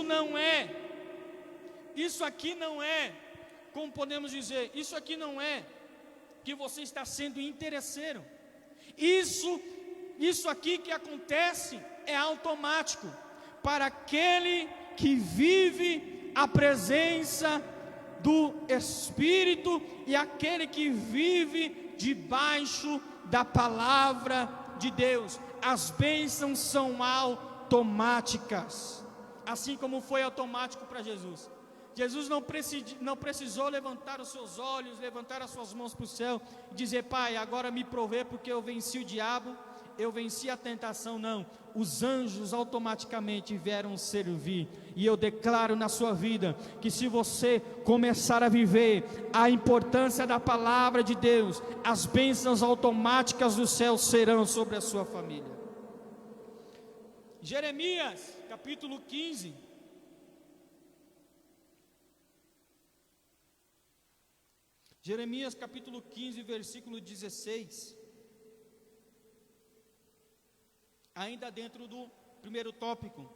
aqui não é, como podemos dizer, isso aqui não é que você está sendo interesseiro. Isso aqui que acontece é automático para aquele que vive a presença do Espírito e aquele que vive debaixo da palavra de Deus. As bênçãos são automáticas, assim como foi automático para Jesus. Jesus não precisou levantar os seus olhos, levantar as suas mãos para o céu e dizer: Pai, agora me provê porque eu venci o diabo, eu venci a tentação. Não, os anjos automaticamente vieram servir. E eu declaro na sua vida que se você começar a viver a importância da palavra de Deus, as bênçãos automáticas do céu serão sobre a sua família. Jeremias capítulo 15. Jeremias capítulo 15, versículo 16. Ainda dentro do primeiro tópico,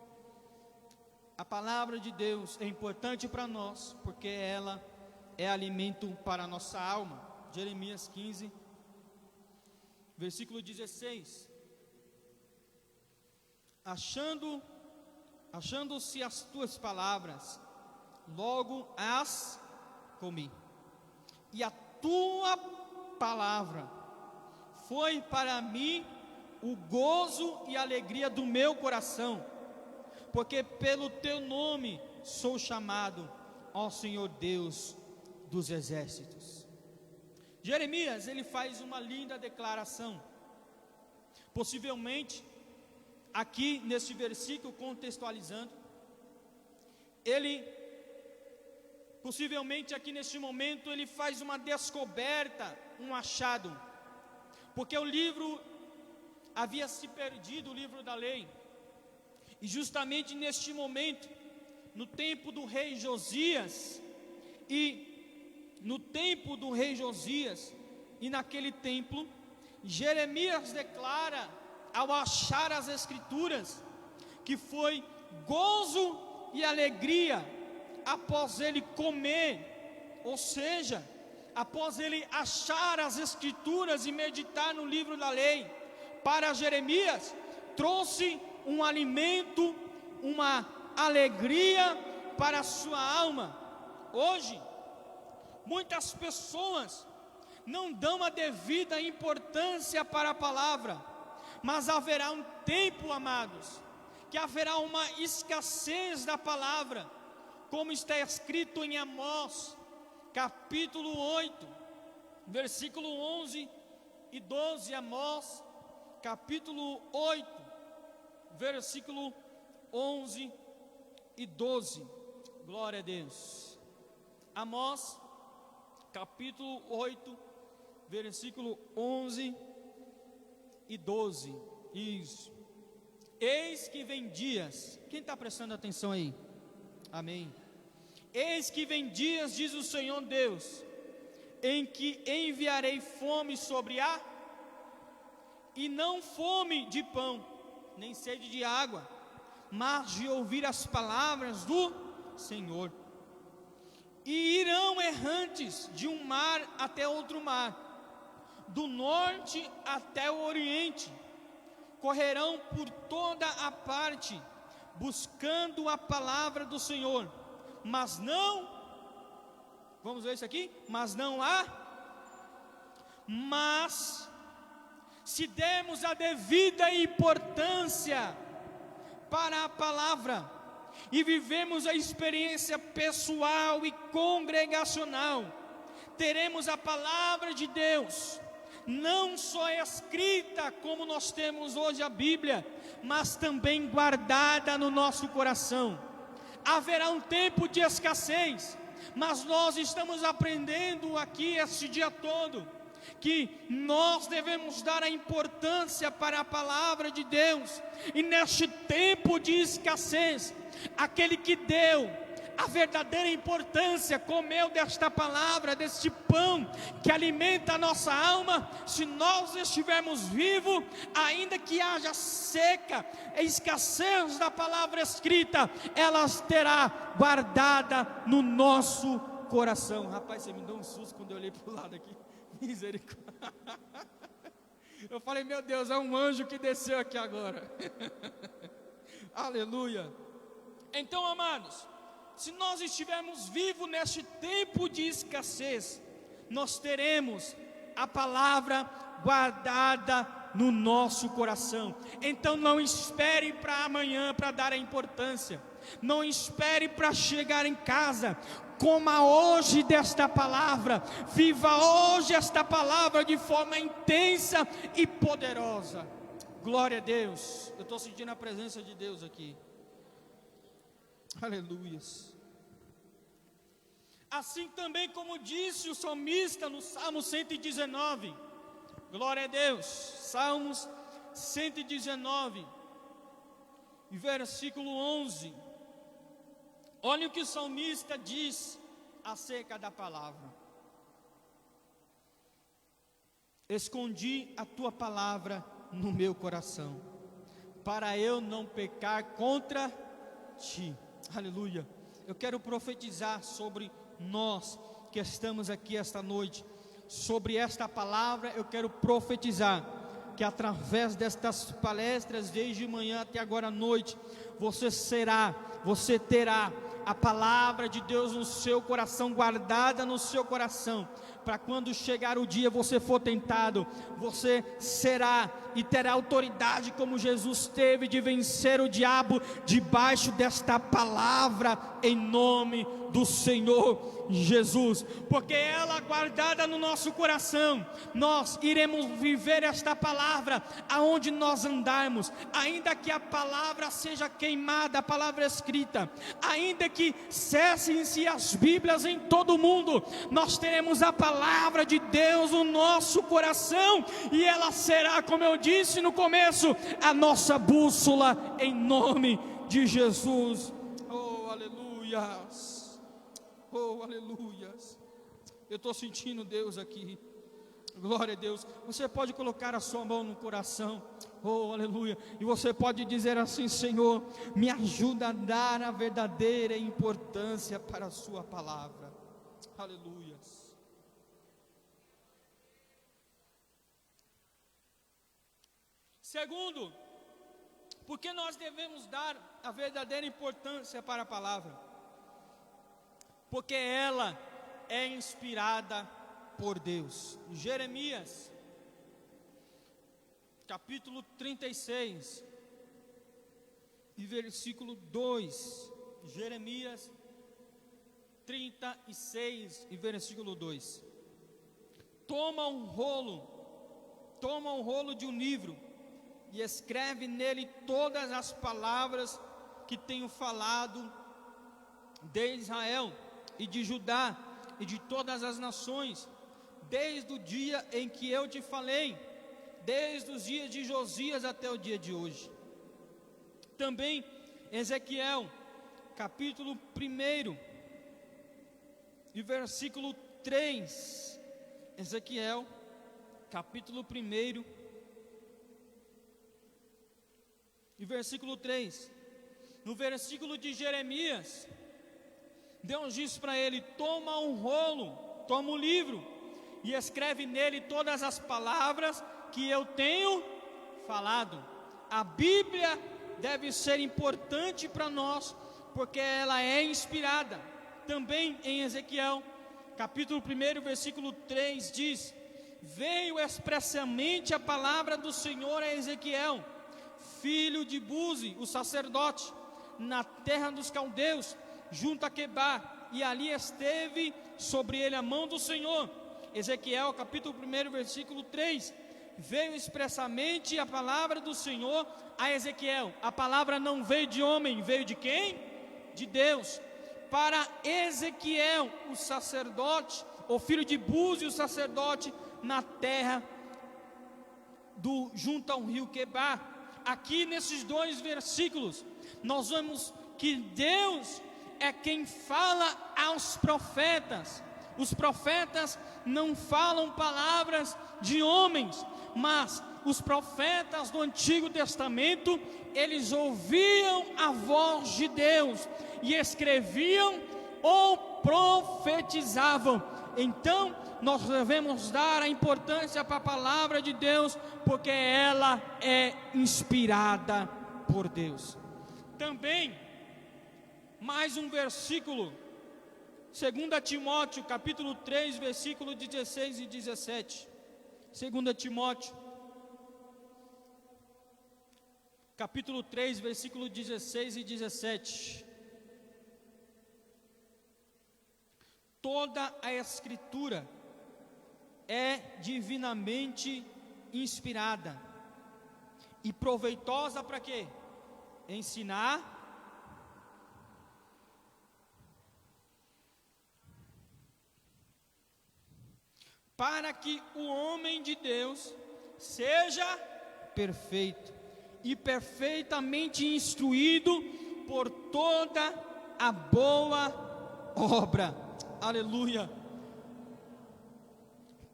a palavra de Deus é importante para nós, porque ela é alimento para a nossa alma. Jeremias 15, versículo 16. Achando-se as tuas palavras, logo as comi, e a tua palavra foi para mim o gozo e a alegria do meu coração, porque pelo teu nome sou chamado, ó Senhor Deus dos exércitos. Jeremias, ele faz uma linda declaração. Possivelmente, aqui neste versículo, contextualizando, possivelmente aqui neste momento, ele faz uma descoberta, um achado, porque o livro havia se perdido, o livro da lei, e justamente neste momento, no tempo do rei Josias, e naquele templo, Jeremias declara, ao achar as escrituras, que foi gozo e alegria após ele comer, ou seja, após ele achar as escrituras e meditar no livro da lei. Para Jeremias, trouxe um alimento, uma alegria para a sua alma. Hoje, muitas pessoas não dão a devida importância para a palavra, mas haverá um tempo, amados, que haverá uma escassez da palavra, como está escrito em Amós, capítulo 8, versículo 11 e 12, Amós, capítulo 8, versículo 11 e 12, glória a Deus. Amós, capítulo 8, versículo 11 e 12, isso. Eis que vem dias, quem está prestando atenção aí? Amém. Eis que vem dias, diz o Senhor Deus, em que enviarei fome sobre a, e não fome de pão, nem sede de água, mas de ouvir as palavras do Senhor. e irão errantes de um mar até outro mar, do norte até o oriente, correrão por toda a parte, buscando a palavra do Senhor, mas não, vamos ver isso aqui, mas se demos a devida importância para a palavra, e vivemos a experiência pessoal e congregacional, teremos a palavra de Deus, não só escrita como nós temos hoje a Bíblia, mas também guardada no nosso coração. Haverá um tempo de escassez, mas nós estamos aprendendo aqui este dia todo, que nós devemos dar a importância para a palavra de Deus, e neste tempo de escassez, aquele que deu a verdadeira importância, comeu desta palavra, deste pão que alimenta a nossa alma. Se nós estivermos vivos, ainda que haja seca, escassez da palavra escrita, ela terá guardada no nosso coração. Rapaz, você me deu um susto quando eu olhei para o lado aqui. Misericórdia. Eu falei, meu Deus, é um anjo que desceu aqui agora. Aleluia. Então, amados, se nós estivermos vivos neste tempo de escassez, nós teremos a palavra guardada no nosso coração. Então não espere para amanhã para dar a importância, não espere para chegar em casa. Coma hoje desta palavra, viva hoje esta palavra de forma intensa e poderosa. Glória a Deus. Eu estou sentindo a presença de Deus aqui. Aleluias. Assim também como disse o salmista no Salmo 119, glória a Deus, Salmos 119, versículo 11, olha o que o salmista diz acerca da palavra: escondi a tua palavra no meu coração, para eu não pecar contra ti. Aleluia. Eu quero profetizar sobre nós que estamos aqui esta noite, sobre esta palavra. Eu quero profetizar que através destas palestras, desde manhã até agora à noite, você terá a palavra de Deus no seu coração, guardada no seu coração, para quando chegar o dia você for tentado, você será e terá autoridade como Jesus teve de vencer o diabo debaixo desta palavra, em nome do Senhor Jesus, porque ela guardada no nosso coração, nós iremos viver esta palavra aonde nós andarmos, ainda que a palavra seja queimada, a palavra escrita, ainda que cessem-se as Bíblias em todo o mundo, nós teremos a palavra de Deus no nosso coração, e ela será, como eu disse no começo, a nossa bússola, em nome de Jesus. Oh, aleluias. Oh, aleluias. Eu estou sentindo Deus aqui. Glória a Deus. Você pode colocar a sua mão no coração. Oh, aleluia. E você pode dizer assim: Senhor, me ajuda a dar a verdadeira importância para a sua palavra. Aleluias. Segundo, porque nós devemos dar a verdadeira importância para a palavra? Porque ela é inspirada por Deus. Jeremias, capítulo 36, e versículo 2. Jeremias 36, e versículo 2. Toma um rolo de um livro, e escreve nele todas as palavras que tenho falado de Israel e de Judá e de todas as nações, desde o dia em que eu te falei, desde os dias de Josias até o dia de hoje. Também Ezequiel, capítulo 1 e versículo 3. Ezequiel, capítulo 1 e versículo 3. No versículo de Jeremias, Deus diz para ele: toma um rolo, toma um livro e escreve nele todas as palavras que eu tenho falado. A Bíblia deve ser importante para nós, porque ela é inspirada. Também em Ezequiel, capítulo 1, versículo 3 diz: veio expressamente a palavra do Senhor a Ezequiel, filho de Buzi, o sacerdote, na terra dos caldeus, junto a Quebar, e ali esteve sobre ele a mão do Senhor. Ezequiel capítulo 1, versículo 3, veio expressamente a palavra do Senhor a Ezequiel. A palavra não veio de homem, veio de quem? De Deus. Para Ezequiel, o sacerdote, o filho de Buzi, o sacerdote, na terra junto ao rio Quebar. Aqui nesses 2 versículos, nós vemos que Deus é quem fala aos profetas. Os profetas não falam palavras de homens, mas os profetas do Antigo Testamento, eles ouviam a voz de Deus e escreviam ou profetizavam. Então, nós devemos dar a importância para a palavra de Deus, porque ela é inspirada por Deus. Também, mais um versículo, 2 Timóteo, capítulo 3, versículo 16 e 17. 2 Timóteo, capítulo 3, versículo 16 e 17. Toda a Escritura é divinamente inspirada e proveitosa para quê? Ensinar, para que o homem de Deus seja perfeito e perfeitamente instruído por toda a boa obra. Aleluia.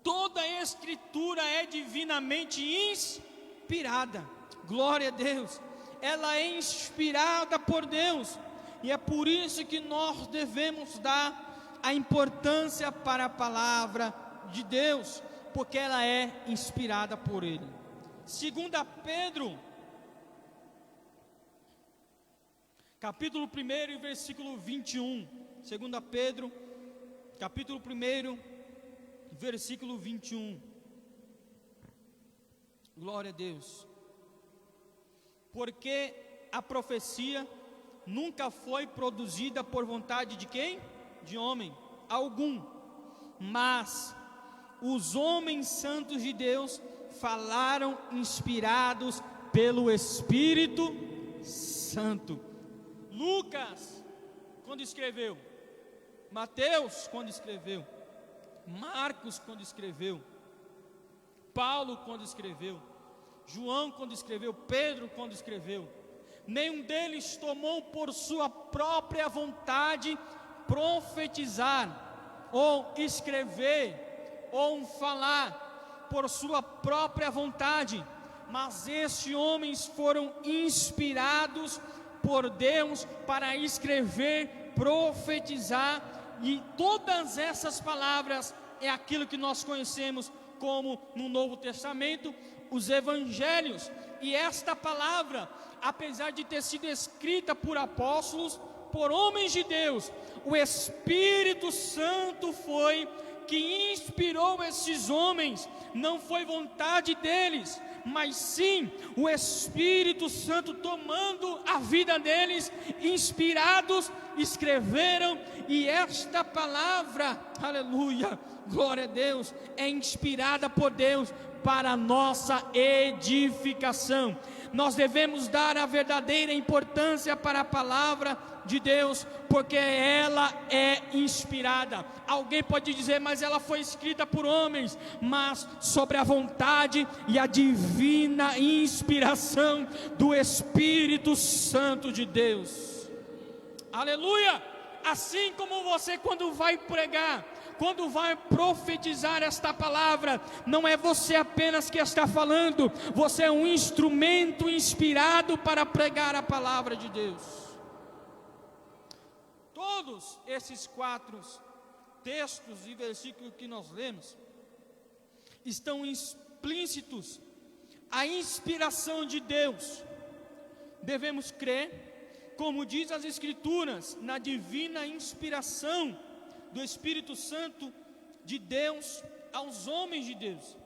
Toda a Escritura é divinamente inspirada. Glória a Deus. Ela é inspirada por Deus, e é por isso que nós devemos dar a importância para a palavra de Deus, porque ela é inspirada por Ele. 2 Pedro, capítulo 1, versículo 21. 2 Pedro, capítulo 1, versículo 21. Glória a Deus. Porque a profecia nunca foi produzida por vontade de quem? De homem algum, mas os homens santos de Deus falaram inspirados pelo Espírito Santo. Lucas, quando escreveu, Mateus, quando escreveu, Marcos, quando escreveu, Paulo, quando escreveu, João, quando escreveu, Pedro, quando escreveu, nenhum deles tomou por sua própria vontade profetizar, ou escrever, ou falar por sua própria vontade, mas estes homens foram inspirados por Deus para escrever, profetizar, e todas essas palavras é aquilo que nós conhecemos como no Novo Testamento, os Evangelhos. E esta palavra, apesar de ter sido escrita por apóstolos, por homens de Deus, o Espírito Santo foi que inspirou esses homens. Não foi vontade deles, mas sim o Espírito Santo tomando a vida deles, inspirados, escreveram. E esta palavra, aleluia, glória a Deus, é inspirada por Deus para a nossa edificação. Nós devemos dar a verdadeira importância para a palavra de Deus, porque ela é inspirada. Alguém pode dizer, mas ela foi escrita por homens, mas sobre a vontade e a divina inspiração do Espírito Santo de Deus. Aleluia! Assim como você, quando vai pregar, quando vai profetizar esta palavra, não é você apenas que está falando, você é um instrumento inspirado para pregar a palavra de Deus. todos esses 4 textos e versículos que nós lemos estão explícitos a inspiração de Deus. Devemos crer, como diz as Escrituras, na divina inspiração do Espírito Santo de Deus aos homens de Deus,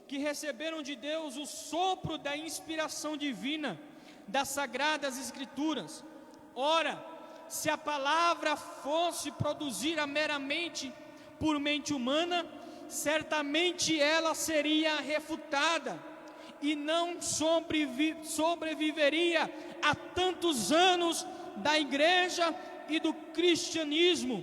que receberam de Deus o sopro da inspiração divina das Sagradas Escrituras. Ora, se a palavra fosse produzida meramente por mente humana, certamente ela seria refutada e não sobreviveria a tantos anos da igreja e do cristianismo.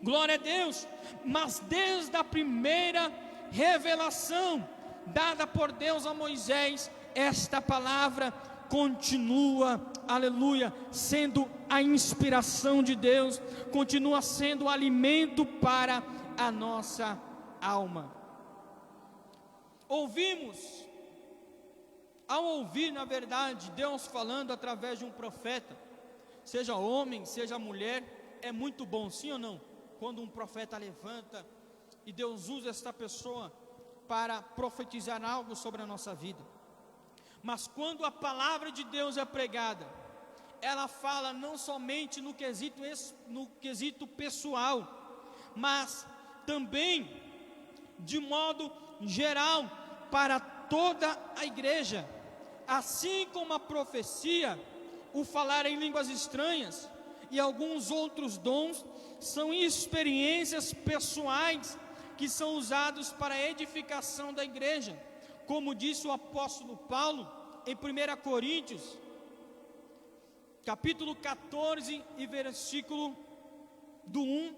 Glória a Deus. Mas desde a primeira revelação dada por Deus a Moisés, esta palavra continua, aleluia, sendo a inspiração de Deus, continua sendo alimento para a nossa alma. Ao ouvir, na verdade, Deus falando através de um profeta, seja homem, seja mulher, é muito bom, sim ou não? Quando um profeta levanta e Deus usa esta pessoa para profetizar algo sobre a nossa vida. Mas quando a palavra de Deus é pregada, ela fala não somente no quesito pessoal, mas também de modo geral para toda a igreja. Assim como a profecia, o falar em línguas estranhas e alguns outros dons são experiências pessoais que são usados para a edificação da igreja, como disse o apóstolo Paulo em 1 Coríntios, capítulo 14 e versículo do 1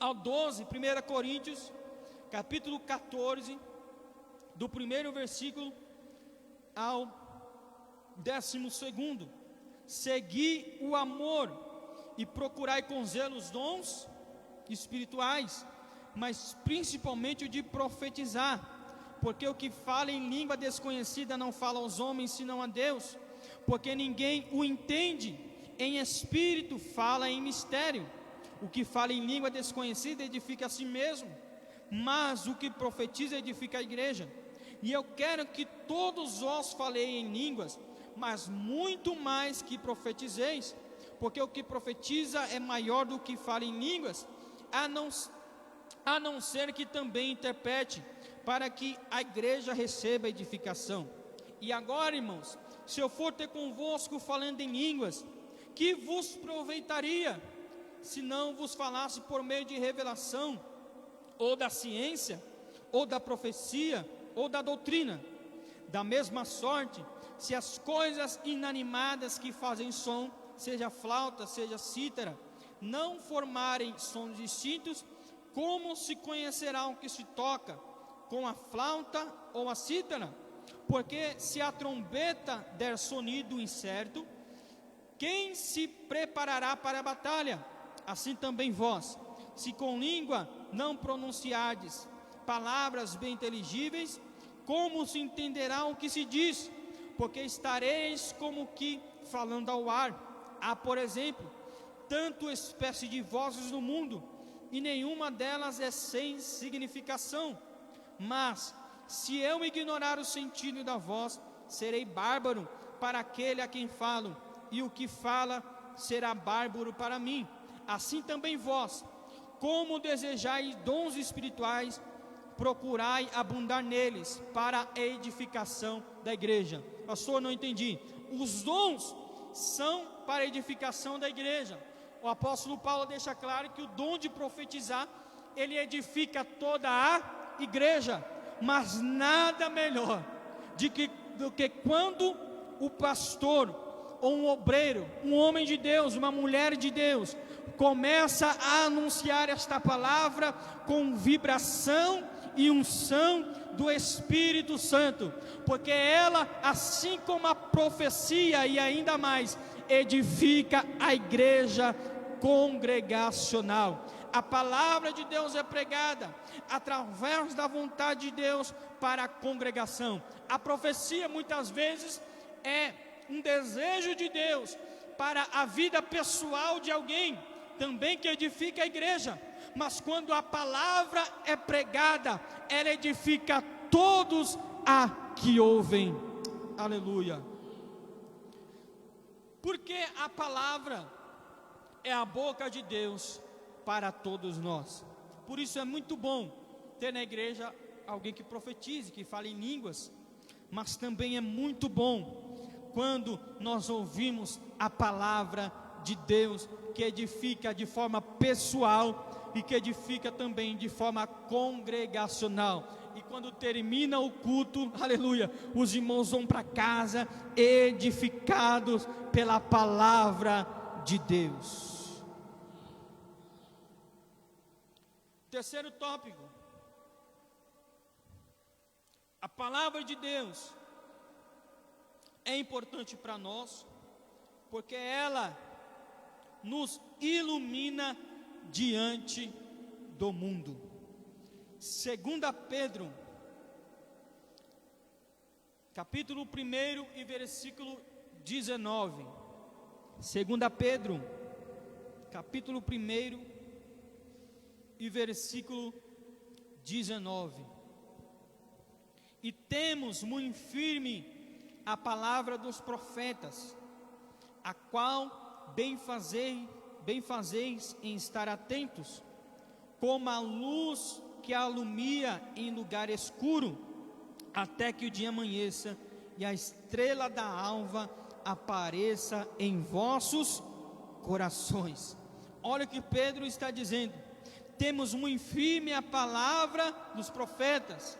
ao 12, 1 Coríntios, capítulo 14, do primeiro versículo ao 12: segui o amor e procurai com zelo os dons espirituais, mas principalmente o de profetizar, porque o que fala em língua desconhecida não fala aos homens senão a Deus, porque ninguém o entende. Em espírito fala em mistério. O que fala em língua desconhecida edifica a si mesmo, mas o que profetiza edifica a igreja. E eu quero que todos vós faleis em línguas, mas muito mais que profetizeis, porque o que profetiza é maior do que fala em línguas, a não ser que também interprete, para que a igreja receba edificação. E agora, irmãos, se eu for ter convosco falando em línguas, que vos aproveitaria, se não vos falasse por meio de revelação, ou da ciência, ou da profecia, ou da doutrina? Da mesma sorte, se as coisas inanimadas que fazem som, seja flauta, seja cítara, não formarem sons distintos, como se conhecerá o que se toca com a flauta ou a cítara? Porque se a trombeta der sonido incerto, quem se preparará para a batalha? Assim também vós, se com língua não pronunciardes palavras bem inteligíveis, como se entenderá o que se diz? Porque estareis como que falando ao ar. Há, por exemplo, tanto espécie de vozes no mundo, e nenhuma delas é sem significação. Mas, se eu ignorar o sentido da voz, serei bárbaro para aquele a quem falo, e o que fala será bárbaro para mim. Assim também vós, como desejais dons espirituais, procurai abundar neles, para a edificação da igreja. Pastor, não entendi. Os dons são para a edificação da igreja. O apóstolo Paulo deixa claro que o dom de profetizar, ele edifica toda a igreja, mas nada melhor do que quando o pastor, ou um obreiro, um homem de Deus, uma mulher de Deus, começa a anunciar esta palavra com vibração e unção do Espírito Santo, porque ela, assim como a profecia e ainda mais, edifica a igreja congregacional. A palavra de Deus é pregada através da vontade de Deus para a congregação. A profecia muitas vezes é um desejo de Deus para a vida pessoal de alguém, também que edifica a igreja, mas quando a palavra é pregada, ela edifica todos a que ouvem. Aleluia. Porque a palavra é a boca de Deus para todos nós. Por isso é muito bom ter na igreja alguém que profetize, que fale em línguas, mas também é muito bom quando nós ouvimos a palavra de Deus, que edifica de forma pessoal e que edifica também de forma congregacional. E quando termina o culto, aleluia, os irmãos vão para casa edificados pela palavra de Deus. Terceiro tópico: a palavra de Deus é importante para nós, porque ela nos ilumina diante do mundo. 2 Pedro, capítulo 1 e versículo 19. 2 Pedro, capítulo 1 e versículo 19. E temos muito firme a palavra dos profetas, a qual bem fazeis em estar atentos, como a luz que alumia em lugar escuro, até que o dia amanheça e a estrela da alva apareça em vossos corações. Olha o que Pedro está dizendo: temos muito firme a palavra dos profetas,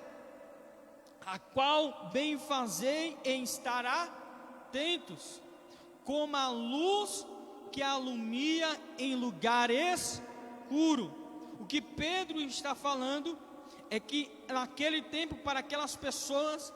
a qual bem fazei em estar atentos, como a luz que alumia em lugar escuro. O que Pedro está falando é que naquele tempo, para aquelas pessoas,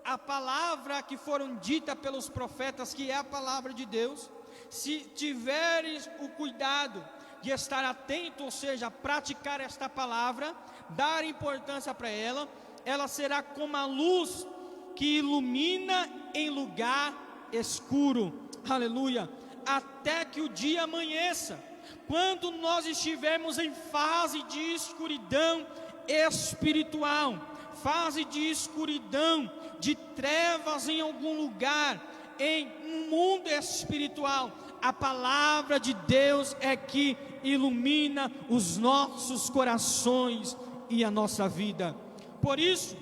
a palavra que foram dita pelos profetas, que é a palavra de Deus, se tiveres o cuidado de estar atento, ou seja, praticar esta palavra, dar importância para ela, ela será como a luz que ilumina em lugar escuro. Aleluia. Até que o dia amanheça. Quando nós estivermos em fase de escuridão espiritual, fase de escuridão, de trevas em algum lugar, em um mundo espiritual, a palavra de Deus é que ilumina os nossos corações e a nossa vida. Por isso,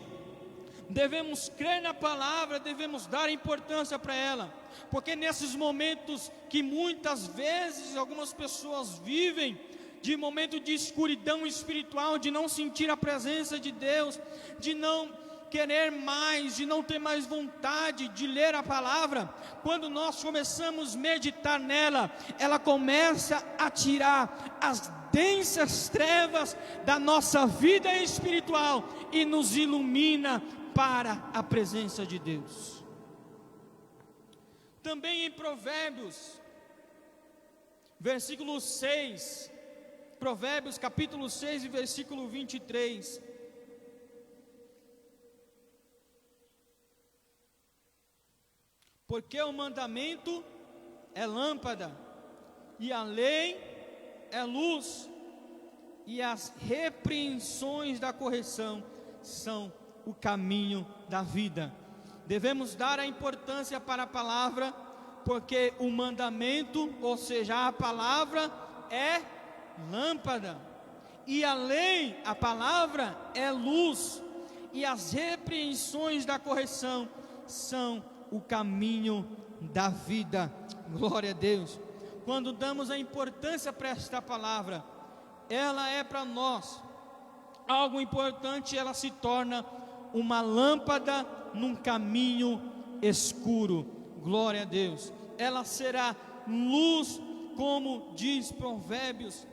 devemos crer na palavra, devemos dar importância para ela, porque nesses momentos que muitas vezes algumas pessoas vivem, de momento de escuridão espiritual, de não sentir a presença de Deus, de não querer mais, de não ter mais vontade de ler a palavra, quando nós começamos a meditar nela, ela começa a tirar as densas trevas da nossa vida espiritual e nos ilumina para a presença de Deus. Também em Provérbios, versículo 6, Provérbios capítulo 6 e versículo 23, porque o mandamento é lâmpada, e a lei é luz, e as repreensões da correção são o caminho da vida. Devemos dar a importância para a palavra, porque o mandamento, ou seja, a palavra é lâmpada, e a lei, a palavra é luz, e as repreensões da correção são o caminho da vida. Glória a Deus. Quando damos a importância para esta palavra, ela é para nós algo importante, ela se torna uma lâmpada num caminho escuro. Glória a Deus. Ela será luz, como diz Provérbios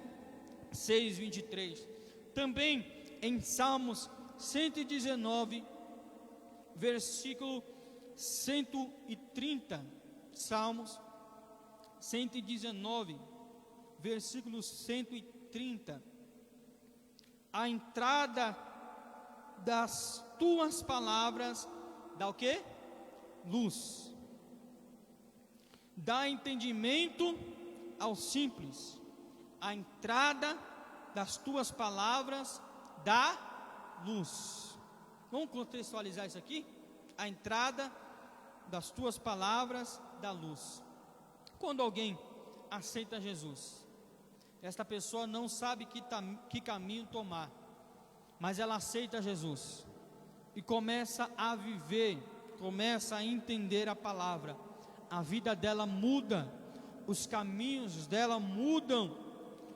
6:23. Também em Salmos 119, versículo 130, Salmos 119, versículo 130, a entrada das tuas palavras dá o quê? Luz, dá entendimento ao simples, a entrada das tuas palavras dá luz. Vamos contextualizar isso aqui? A entrada das tuas palavras dá luz. Quando alguém aceita Jesus, esta pessoa não sabe que caminho tomar, mas ela aceita Jesus e começa a viver, começa a entender a palavra. A vida dela muda, os caminhos dela mudam,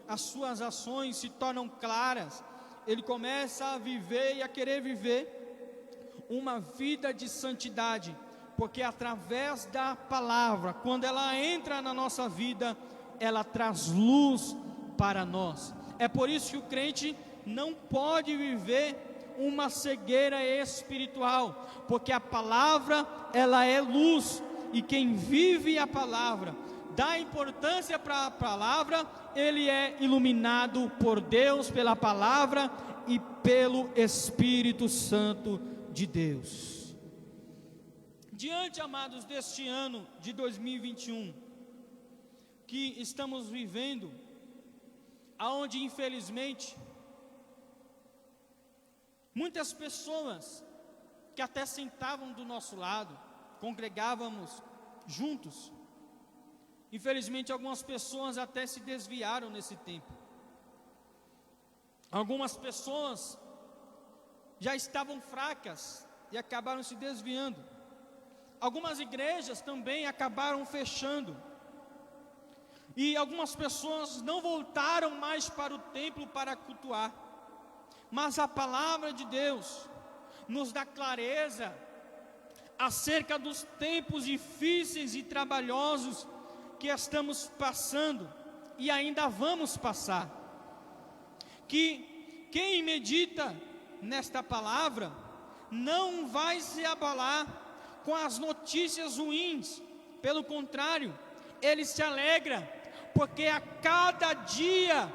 as suas ações se tornam claras. Ele começa a viver e a querer viver uma vida de santidade, porque através da palavra, quando ela entra na nossa vida, ela traz luz para nós. É por isso que o crente não pode viver uma cegueira espiritual, porque a palavra, ela é luz, e quem vive a palavra, dá importância para a palavra, ele é iluminado por Deus, pela palavra e pelo Espírito Santo de Deus. Diante, amados, deste ano de 2021, que estamos vivendo, aonde infelizmente, muitas pessoas que até sentavam do nosso lado, congregávamos juntos, infelizmente algumas pessoas até se desviaram nesse tempo. Algumas pessoas já estavam fracas e acabaram se desviando. Algumas igrejas também acabaram fechando. E algumas pessoas não voltaram mais para o templo para cultuar. Mas a palavra de Deus nos dá clareza acerca dos tempos difíceis e trabalhosos que estamos passando e ainda vamos passar. Que quem medita nesta palavra não vai se abalar com as notícias ruins, pelo contrário, ele se alegra, porque a cada dia,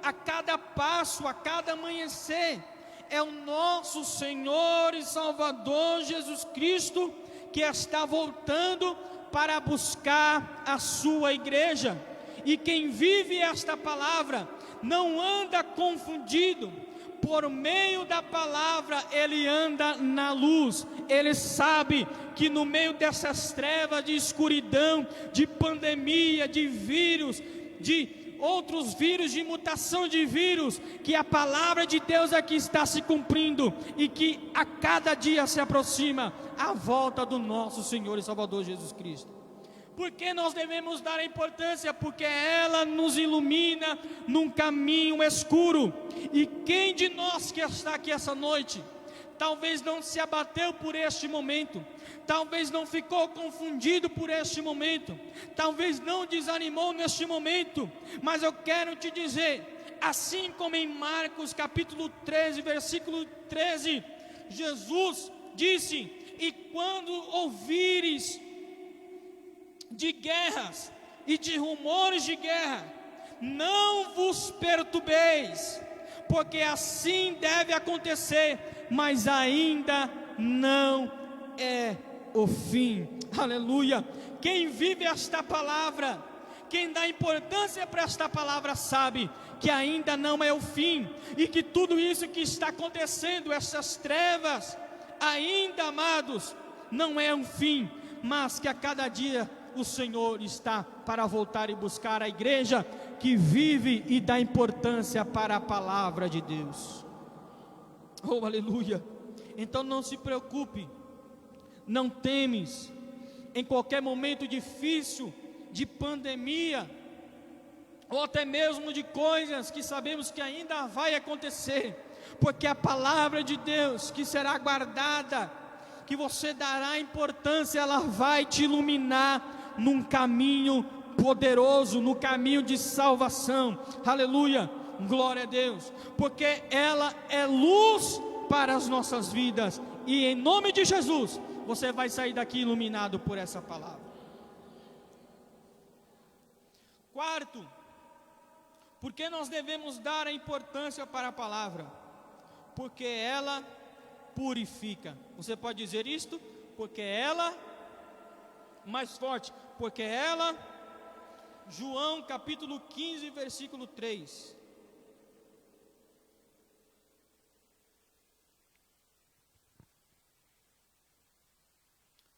a cada passo, a cada amanhecer, é o nosso Senhor e Salvador Jesus Cristo que está voltando para buscar a sua igreja. E quem vive esta palavra não anda confundido. Por meio da palavra ele anda na luz. Ele sabe que no meio dessas trevas de escuridão, de pandemia, de vírus, de outros vírus, de mutação de vírus, que a palavra de Deus aqui está se cumprindo, e que a cada dia se aproxima a volta do nosso Senhor e Salvador Jesus Cristo. Por que nós devemos dar importância? Porque ela nos ilumina num caminho escuro. E quem de nós que está aqui essa noite, talvez não se abateu por este momento, talvez não ficou confundido por este momento, talvez não desanimou neste momento, mas eu quero te dizer, assim como em Marcos capítulo 13, versículo 13, Jesus disse: e quando ouvires de guerras e de rumores de guerra, não vos perturbeis, porque assim deve acontecer, mas ainda não é o fim. Aleluia. Quem vive esta palavra, quem dá importância para esta palavra, sabe que ainda não é o fim, e que tudo isso que está acontecendo, essas trevas, ainda, amados, não é um fim, mas que a cada dia o Senhor está para voltar e buscar a igreja que vive e dá importância para a palavra de Deus. Oh, aleluia. Então não se preocupe, não temes, em qualquer momento difícil, de pandemia, ou até mesmo de coisas que sabemos que ainda vai acontecer, porque a palavra de Deus que será guardada, que você dará importância, ela vai te iluminar num caminho poderoso, no caminho de salvação. Aleluia, glória a Deus, porque ela é luz para as nossas vidas, e em nome de Jesus, você vai sair daqui iluminado por essa palavra. Quarto, por que nós devemos dar a importância para a palavra? Porque ela purifica. Você pode dizer isto? Porque ela, mais forte, porque ela João capítulo 15, versículo 3.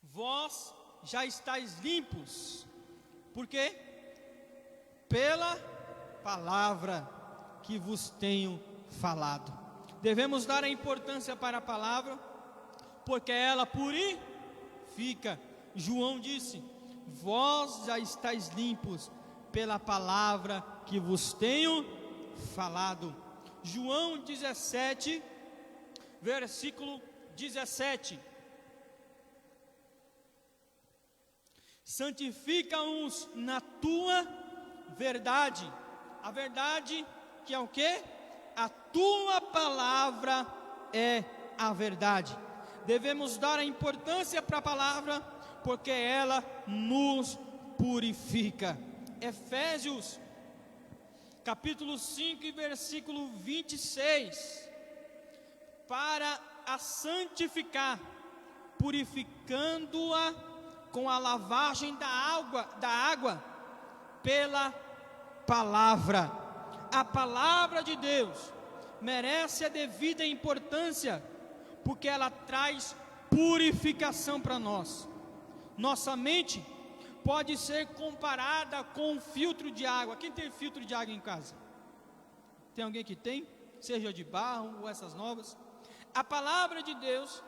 Vós já estáis limpos, por quê? Pela palavra que vos tenho falado. Devemos dar a importância para a palavra, porque ela purifica. João disse: vós já estáis limpos pela palavra que vos tenho falado. João 17, versículo 17. Santifica-os na tua verdade. A verdade que é o quê? A tua palavra é a verdade. Devemos dar a importância para a palavra, porque ela nos purifica. Efésios capítulo 5 e versículo 26. Para a santificar, purificando-a com a lavagem da água pela palavra. A palavra de Deus merece a devida importância, porque ela traz purificação para nós. Nossa mente pode ser comparada com um filtro de água. Quem tem filtro de água em casa? Tem alguém que tem? Seja de barro ou essas novas. A palavra de Deus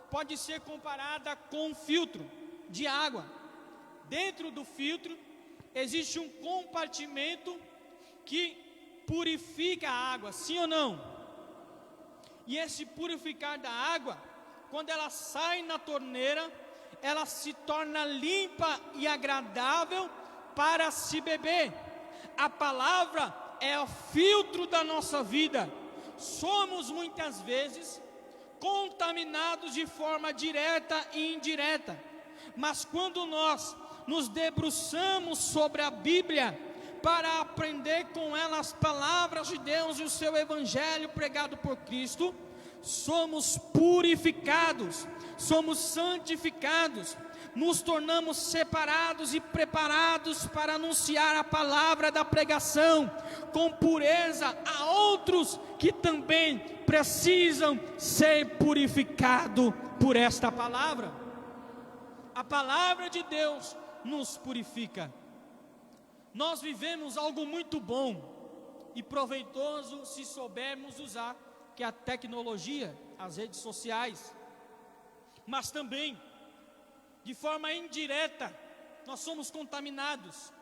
pode ser comparada com um filtro de água. Dentro do filtro existe um compartimento que purifica a água, sim ou não? E esse purificar da água, quando ela sai na torneira, ela se torna limpa e agradável para se beber. A palavra é o filtro da nossa vida. Somos muitas vezes contaminados de forma direta e indireta, mas quando nós nos debruçamos sobre a Bíblia para aprender com ela as palavras de Deus e o seu evangelho pregado por Cristo, somos purificados, somos santificados, nos tornamos separados e preparados para anunciar a palavra da pregação com pureza a outros que também precisam ser purificados por esta palavra. A palavra de Deus nos purifica. Nós vivemos algo muito bom e proveitoso se soubermos usar, que é a tecnologia, as redes sociais. Mas também, de forma indireta, nós somos contaminados,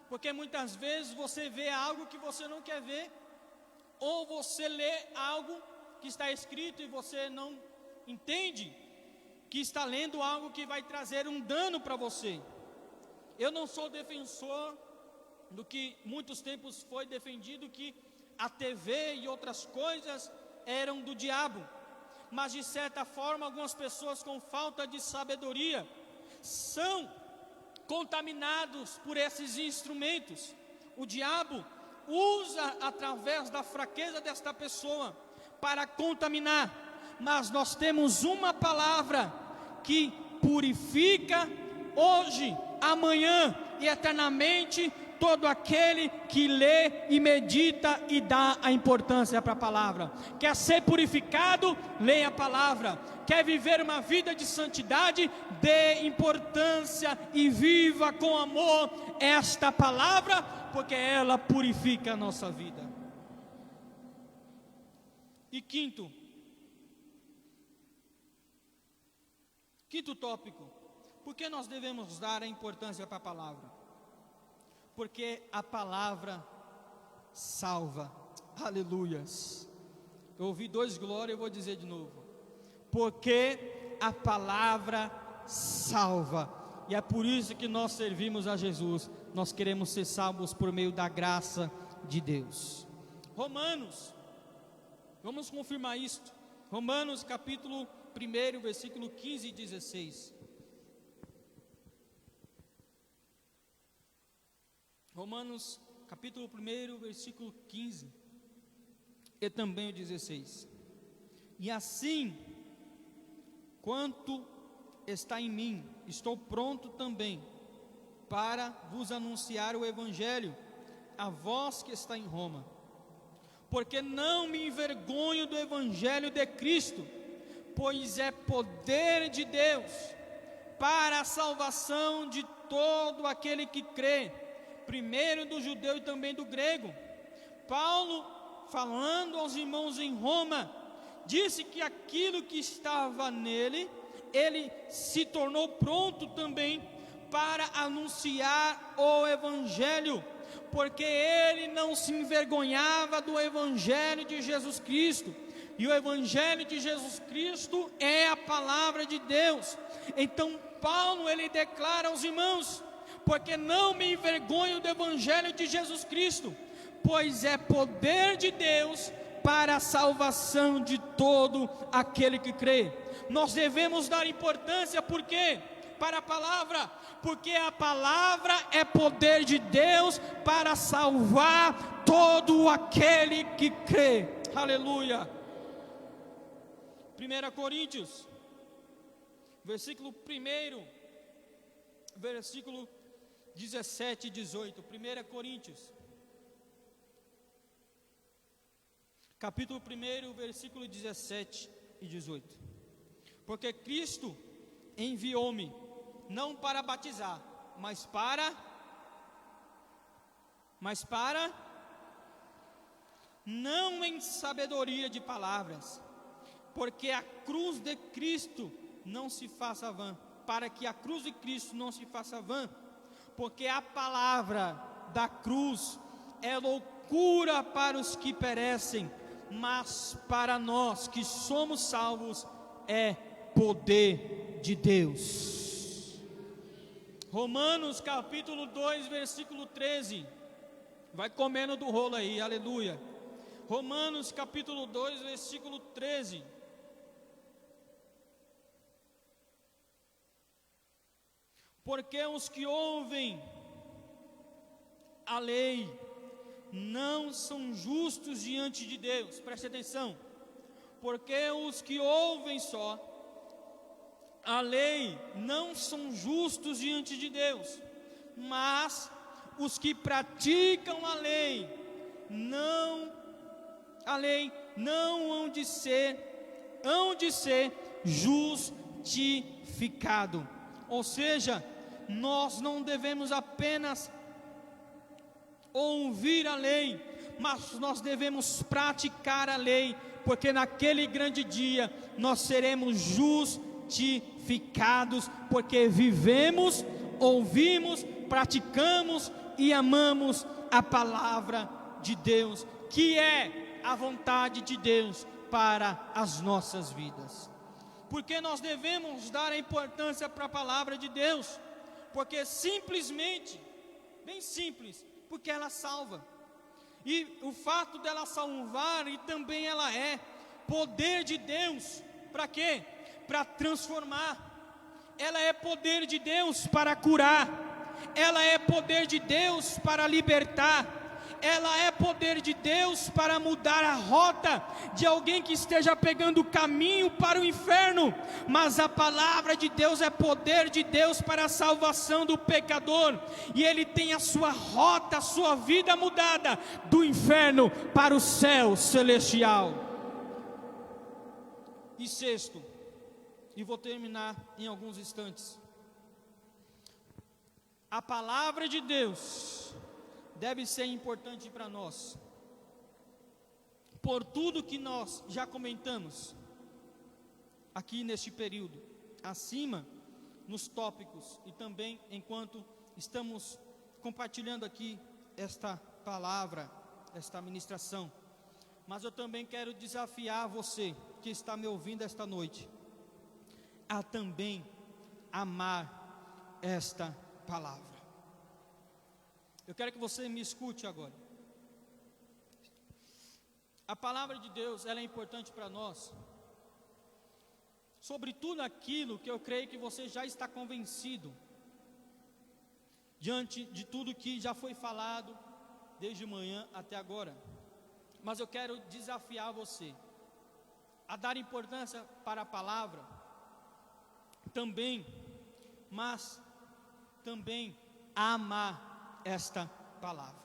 porque muitas vezes você vê algo que você não quer ver, ou você lê algo que está escrito e você não entende que está lendo algo que vai trazer um dano para você. Eu não sou defensor do que muitos tempos foi defendido, que a TV e outras coisas eram do diabo, mas de certa forma algumas pessoas com falta de sabedoria são contaminados por esses instrumentos. O diabo usa através da fraqueza desta pessoa para contaminar, mas nós temos uma palavra que purifica hoje, amanhã e eternamente todo aquele que lê e medita e dá a importância para a palavra. Quer ser purificado? Leia a palavra. Quer viver uma vida de santidade? Dê importância e viva com amor esta palavra, porque ela purifica a nossa vida. E quinto tópico, por que nós devemos dar a importância para a palavra? Porque a palavra salva. Aleluias. Eu ouvi 2 glórias, eu vou dizer de novo. Porque a palavra salva. E é por isso que nós servimos a Jesus. Nós queremos ser salvos por meio da graça de Deus. Romanos, vamos confirmar isto. Romanos capítulo 1, versículo 15 e 16. Romanos capítulo 1, versículo 15 e também o 16. E assim, quanto está em mim, estou pronto também para vos anunciar o Evangelho, a vós que está em Roma. Porque não me envergonho do Evangelho de Cristo, pois é poder de Deus para a salvação de todo aquele que crê, primeiro do judeu e também do grego. Paulo, falando aos irmãos em Roma, disse que aquilo que estava nele, ele se tornou pronto também para anunciar o Evangelho, porque ele não se envergonhava do Evangelho de Jesus Cristo, e o Evangelho de Jesus Cristo é a palavra de Deus. Então Paulo, ele declara aos irmãos: porque não me envergonho do Evangelho de Jesus Cristo, pois é poder de Deus para a salvação de todo aquele que crê. Nós devemos dar importância, por quê? Para a palavra, porque a palavra é poder de Deus para salvar todo aquele que crê. Aleluia. 1 Coríntios, versículo 1, versículo 17 e 18. 1 Coríntios, capítulo 1, versículo 17 e 18. Porque Cristo enviou-me, não para batizar, mas para não em sabedoria de palavras, porque a cruz de Cristo não se faça vã, para que a cruz de Cristo não se faça vã, porque a palavra da cruz é loucura para os que perecem, mas para nós que somos salvos é poder de Deus. Romanos capítulo 2, versículo 13. Vai comendo do rolo aí, aleluia. Romanos capítulo 2, versículo 13. Porque os que ouvem a lei não são justos diante de Deus. Preste atenção. Porque os que ouvem só a lei não são justos diante de Deus, mas os que praticam a lei não hão de ser justificado. Ou seja, nós não devemos apenas ouvir a lei, mas nós devemos praticar a lei, porque naquele grande dia nós seremos justificados, porque vivemos, ouvimos, praticamos e amamos a palavra de Deus, que é a vontade de Deus para as nossas vidas. Porque nós devemos dar a importância para a palavra de Deus? Porque simplesmente, bem simples, porque ela salva. E o fato dela salvar, e também ela é poder de Deus, para quê? Para transformar. Ela é poder de Deus para curar. Ela é poder de Deus para libertar. Ela é poder de Deus para mudar a rota de alguém que esteja pegando o caminho para o inferno. Mas a palavra de Deus é poder de Deus para a salvação do pecador, e ele tem a sua rota, a sua vida mudada do inferno para o céu celestial. E sexto, e vou terminar em alguns instantes, a palavra de Deus deve ser importante para nós, por tudo que nós já comentamos aqui neste período, acima nos tópicos, e também enquanto estamos compartilhando aqui esta palavra, esta ministração. Mas eu também quero desafiar você que está me ouvindo esta noite, a também amar esta palavra. Eu quero que você me escute agora. A palavra de Deus, ela é importante para nós, sobre tudo aquilo que eu creio que você já está convencido, diante de tudo que já foi falado, desde manhã até agora. Mas eu quero desafiar você a dar importância para a palavra também, mas também a amar esta palavra.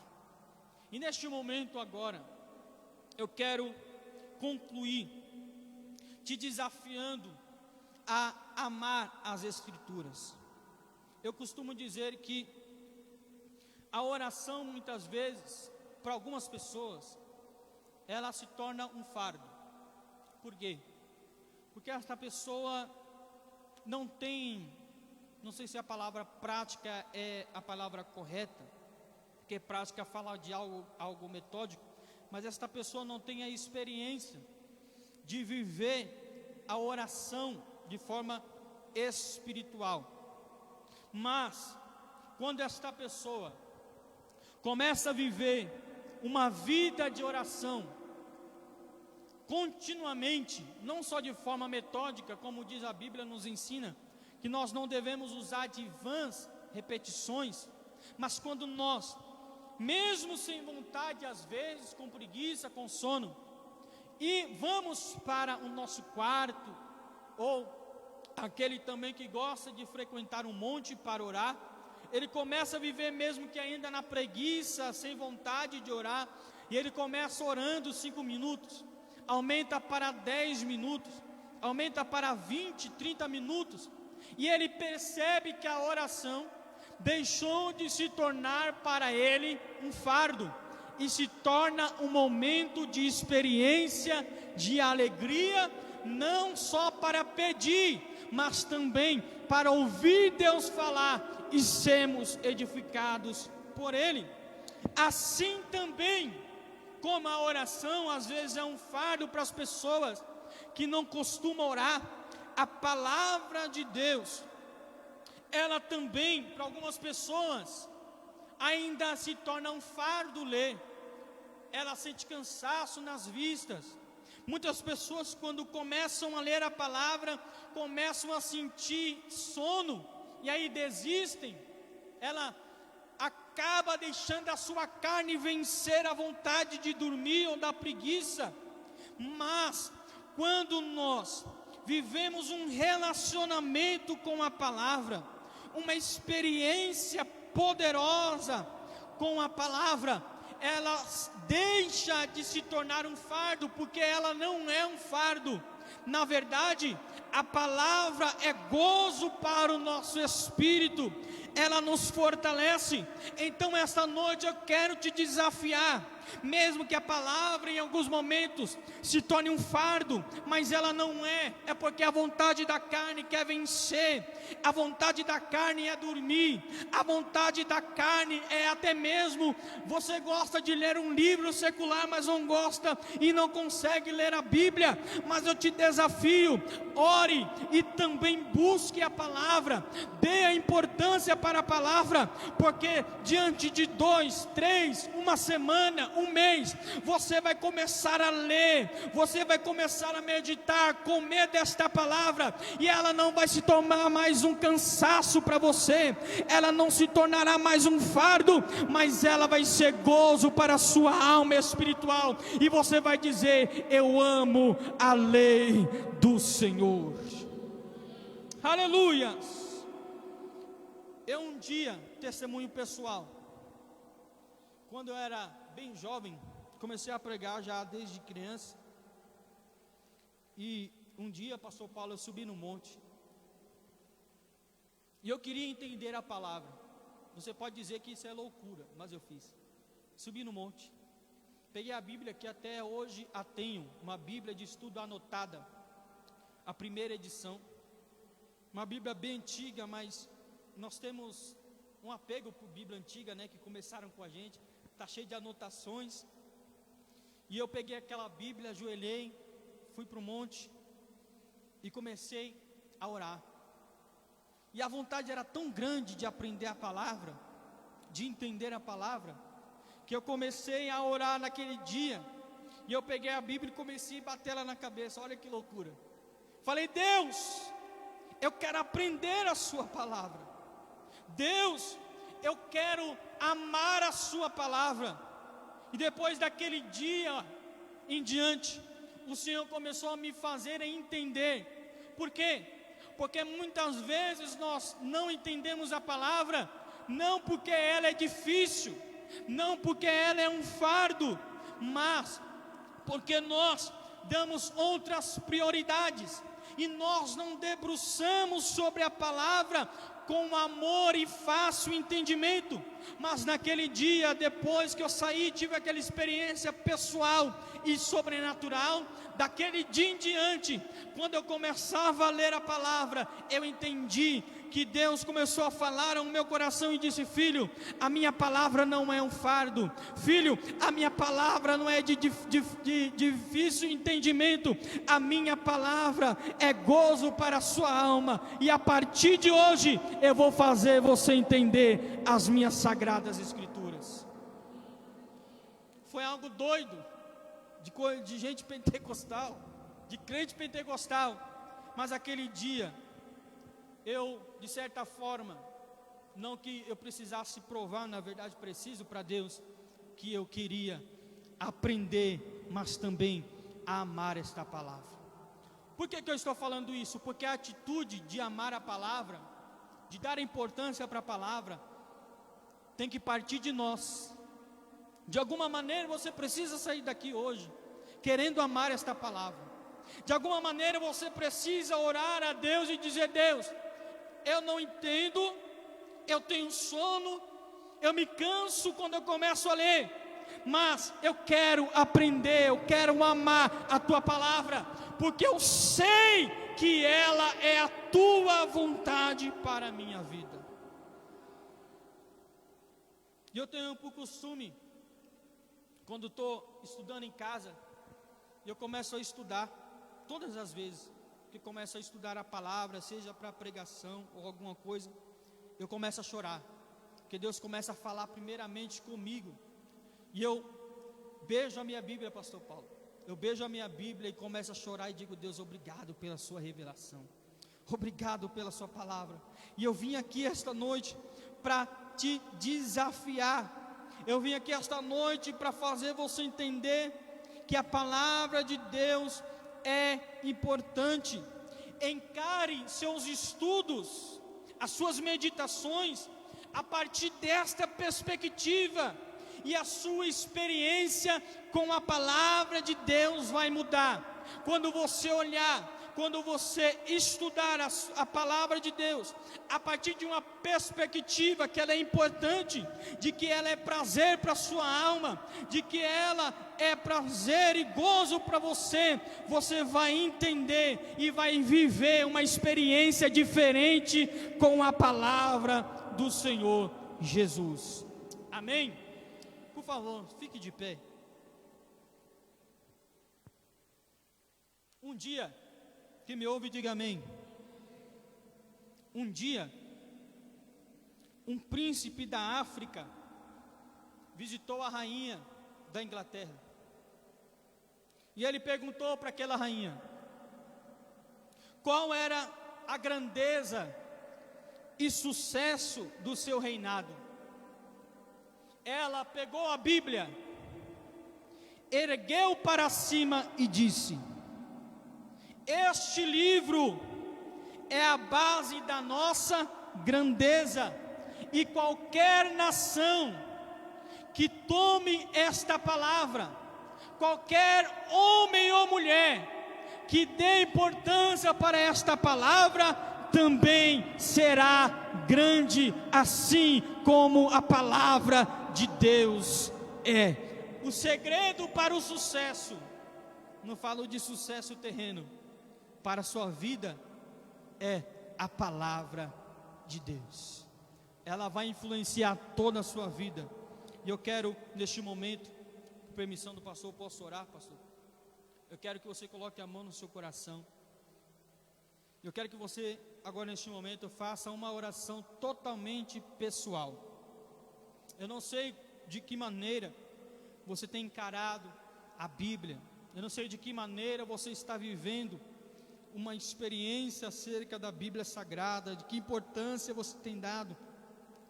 E neste momento agora, eu quero concluir te desafiando a amar as Escrituras. Eu costumo dizer que a oração, muitas vezes, para algumas pessoas, ela se torna um fardo. Por quê? Porque esta pessoa não tem, não sei se a palavra prática é a palavra correta, porque prática fala de algo metódico, mas esta pessoa não tem a experiência de viver a oração de forma espiritual. Mas, quando esta pessoa começa a viver uma vida de oração continuamente, não só de forma metódica, como diz a Bíblia, nos ensina que nós não devemos usar de vãs repetições, mas quando nós, mesmo sem vontade, às vezes com preguiça, com sono, e vamos para o nosso quarto, ou aquele também que gosta de frequentar um monte para orar, ele começa a viver mesmo que ainda na preguiça, sem vontade de orar, e ele começa orando 5 minutos, aumenta para 10 minutos, aumenta para 20, 30 minutos, e ele percebe que a oração deixou de se tornar para ele um fardo, e se torna um momento de experiência, de alegria, não só para pedir, mas também para ouvir Deus falar e sermos edificados por Ele. Assim também, como a oração às vezes é um fardo para as pessoas que não costumam orar, a palavra de Deus, ela também, para algumas pessoas, ainda se torna um fardo ler. Ela sente cansaço nas vistas. Muitas pessoas, quando começam a ler a palavra, começam a sentir sono, e aí desistem. Ela acaba deixando a sua carne vencer a vontade de dormir ou da preguiça. Mas, quando nós vivemos um relacionamento com a palavra, uma experiência poderosa com a palavra, ela deixa de se tornar um fardo, porque ela não é um fardo. Na verdade, a palavra é gozo para o nosso espírito, ela nos fortalece. Então esta noite eu quero te desafiar, mesmo que a palavra em alguns momentos se torne um fardo, mas ela não é porque a vontade da carne quer vencer. A vontade da carne é dormir, a vontade da carne é até mesmo, você gosta de ler um livro secular, mas não gosta e não consegue ler a Bíblia. Mas eu te desafio, ore e também busque a palavra, dê a importância para a palavra, porque diante de 2, 3, uma semana, um mês, você vai começar a ler, você vai começar a meditar, comer desta palavra, e ela não vai se tornar mais um cansaço para você, ela não se tornará mais um fardo, mas ela vai ser gozo para a sua alma espiritual, e você vai dizer: eu amo a lei do Senhor. Aleluia. Eu um dia, testemunho pessoal, quando eu era bem jovem, comecei a pregar já desde criança, e um dia, pastor Paulo, eu subi no monte, e eu queria entender a palavra. Você pode dizer que isso é loucura, mas eu fiz. Subi no monte, peguei a Bíblia, que até hoje a tenho, uma Bíblia de estudo anotada, a primeira edição, uma Bíblia bem antiga, mas nós temos um apego por Bíblia antiga, né, que começaram com a gente, está cheio de anotações. E eu peguei aquela Bíblia, ajoelhei, fui para o monte e comecei a orar. E a vontade era tão grande de aprender a palavra, de entender a palavra, que eu comecei a orar naquele dia. E eu peguei a Bíblia e comecei a bater ela na cabeça. Olha que loucura. Falei: Deus, eu quero aprender a sua palavra. Deus, eu quero amar a sua palavra. E depois daquele dia em diante, o Senhor começou a me fazer entender. Por quê? Porque muitas vezes nós não entendemos a palavra, não porque ela é difícil, não porque ela é um fardo, mas porque nós damos outras prioridades, e nós não debruçamos sobre a palavra com amor e fácil entendimento. Mas naquele dia, depois que eu saí, tive aquela experiência pessoal e sobrenatural. Daquele dia em diante, quando eu começava a ler a palavra, eu entendi que Deus começou a falar ao meu coração e disse: filho, a minha palavra não é um fardo, filho, a minha palavra não é de difícil entendimento, a minha palavra é gozo para a sua alma, e a partir de hoje eu vou fazer você entender as minhas sagradas escrituras. Foi algo doido, de gente pentecostal, de crente pentecostal, mas aquele dia eu, de certa forma, não que eu precisasse provar, na verdade preciso para Deus, que eu queria aprender, mas também a amar esta palavra. Por que eu estou falando isso? Porque a atitude de amar a palavra, de dar importância para a palavra, tem que partir de nós. De alguma maneira você precisa sair daqui hoje querendo amar esta palavra. De alguma maneira você precisa orar a Deus e dizer: Deus, eu não entendo, eu tenho sono, eu me canso quando eu começo a ler, mas eu quero aprender, eu quero amar a tua palavra, porque eu sei que ela é a tua vontade para a minha vida. E eu tenho por costume, quando estou estudando em casa, eu começo a estudar, todas as vezes que começo a estudar a palavra, seja para pregação ou alguma coisa, eu começo a chorar, porque Deus começa a falar primeiramente comigo, e eu beijo a minha Bíblia, pastor Paulo, eu beijo a minha Bíblia e começo a chorar e digo: Deus, obrigado pela sua revelação, obrigado pela sua palavra, e eu vim aqui esta noite para te desafiar, eu vim aqui esta noite para fazer você entender que a palavra de Deus é importante. Encare seus estudos, as suas meditações, a partir desta perspectiva, e a sua experiência com a palavra de Deus vai mudar. Quando você olhar, quando você estudar a palavra de Deus, a partir de uma perspectiva que ela é importante, de que ela é prazer para a sua alma, de que ela é prazer e gozo para você, você vai entender e vai viver uma experiência diferente com a palavra do Senhor Jesus. Amém? Por favor, fique de pé. Um dia, que me ouve, diga amém. Um dia, um príncipe da África visitou a rainha da Inglaterra, e ele perguntou para aquela rainha qual era a grandeza e sucesso do seu reinado. Ela pegou a Bíblia, ergueu para cima e disse: este livro é a base da nossa grandeza, e qualquer nação que tome esta palavra, qualquer homem ou mulher que dê importância para esta palavra, também será grande, assim como a palavra de Deus é. O segredo para o sucesso, não falo de sucesso terreno, para a sua vida, é a palavra de Deus. Ela vai influenciar toda a sua vida. E eu quero, neste momento, com permissão do pastor, posso orar, pastor? Eu quero que você coloque a mão no seu coração. Eu quero que você, agora neste momento, faça uma oração totalmente pessoal. Eu não sei de que maneira você tem encarado a Bíblia. Eu não sei de que maneira você está vivendo uma experiência acerca da Bíblia Sagrada, de que importância você tem dado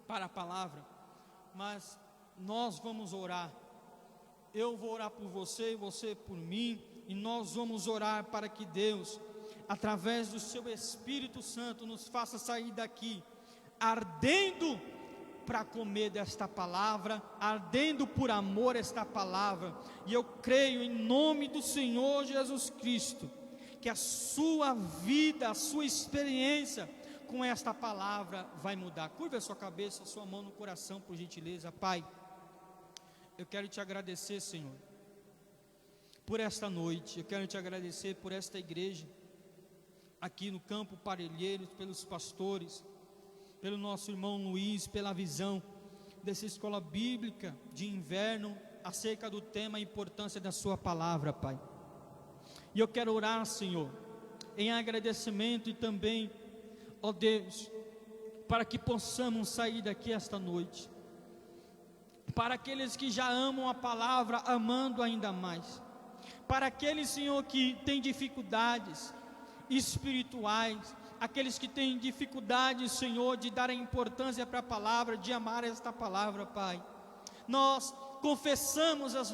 para a palavra, mas nós vamos orar. Eu vou orar por você e você por mim, e nós vamos orar para que Deus, através do seu Espírito Santo, nos faça sair daqui ardendo para comer desta palavra, ardendo por amor esta palavra, e eu creio em nome do Senhor Jesus Cristo, que a sua vida, a sua experiência com esta palavra vai mudar. Curva a sua cabeça, a sua mão no coração, por gentileza. Pai, eu quero te agradecer, Senhor, por esta noite. Eu quero te agradecer por esta igreja aqui no Campo Parelheiros, pelos pastores, pelo nosso irmão Luiz, pela visão dessa escola bíblica de inverno acerca do tema, a importância da sua palavra, Pai. E eu quero orar, Senhor, em agradecimento e também, ó Deus, para que possamos sair daqui esta noite, para aqueles que já amam a palavra, amando ainda mais, para aqueles, Senhor, que têm dificuldades espirituais, aqueles que têm dificuldades, Senhor, de dar a importância para a palavra, de amar esta palavra, Pai. Nós confessamos as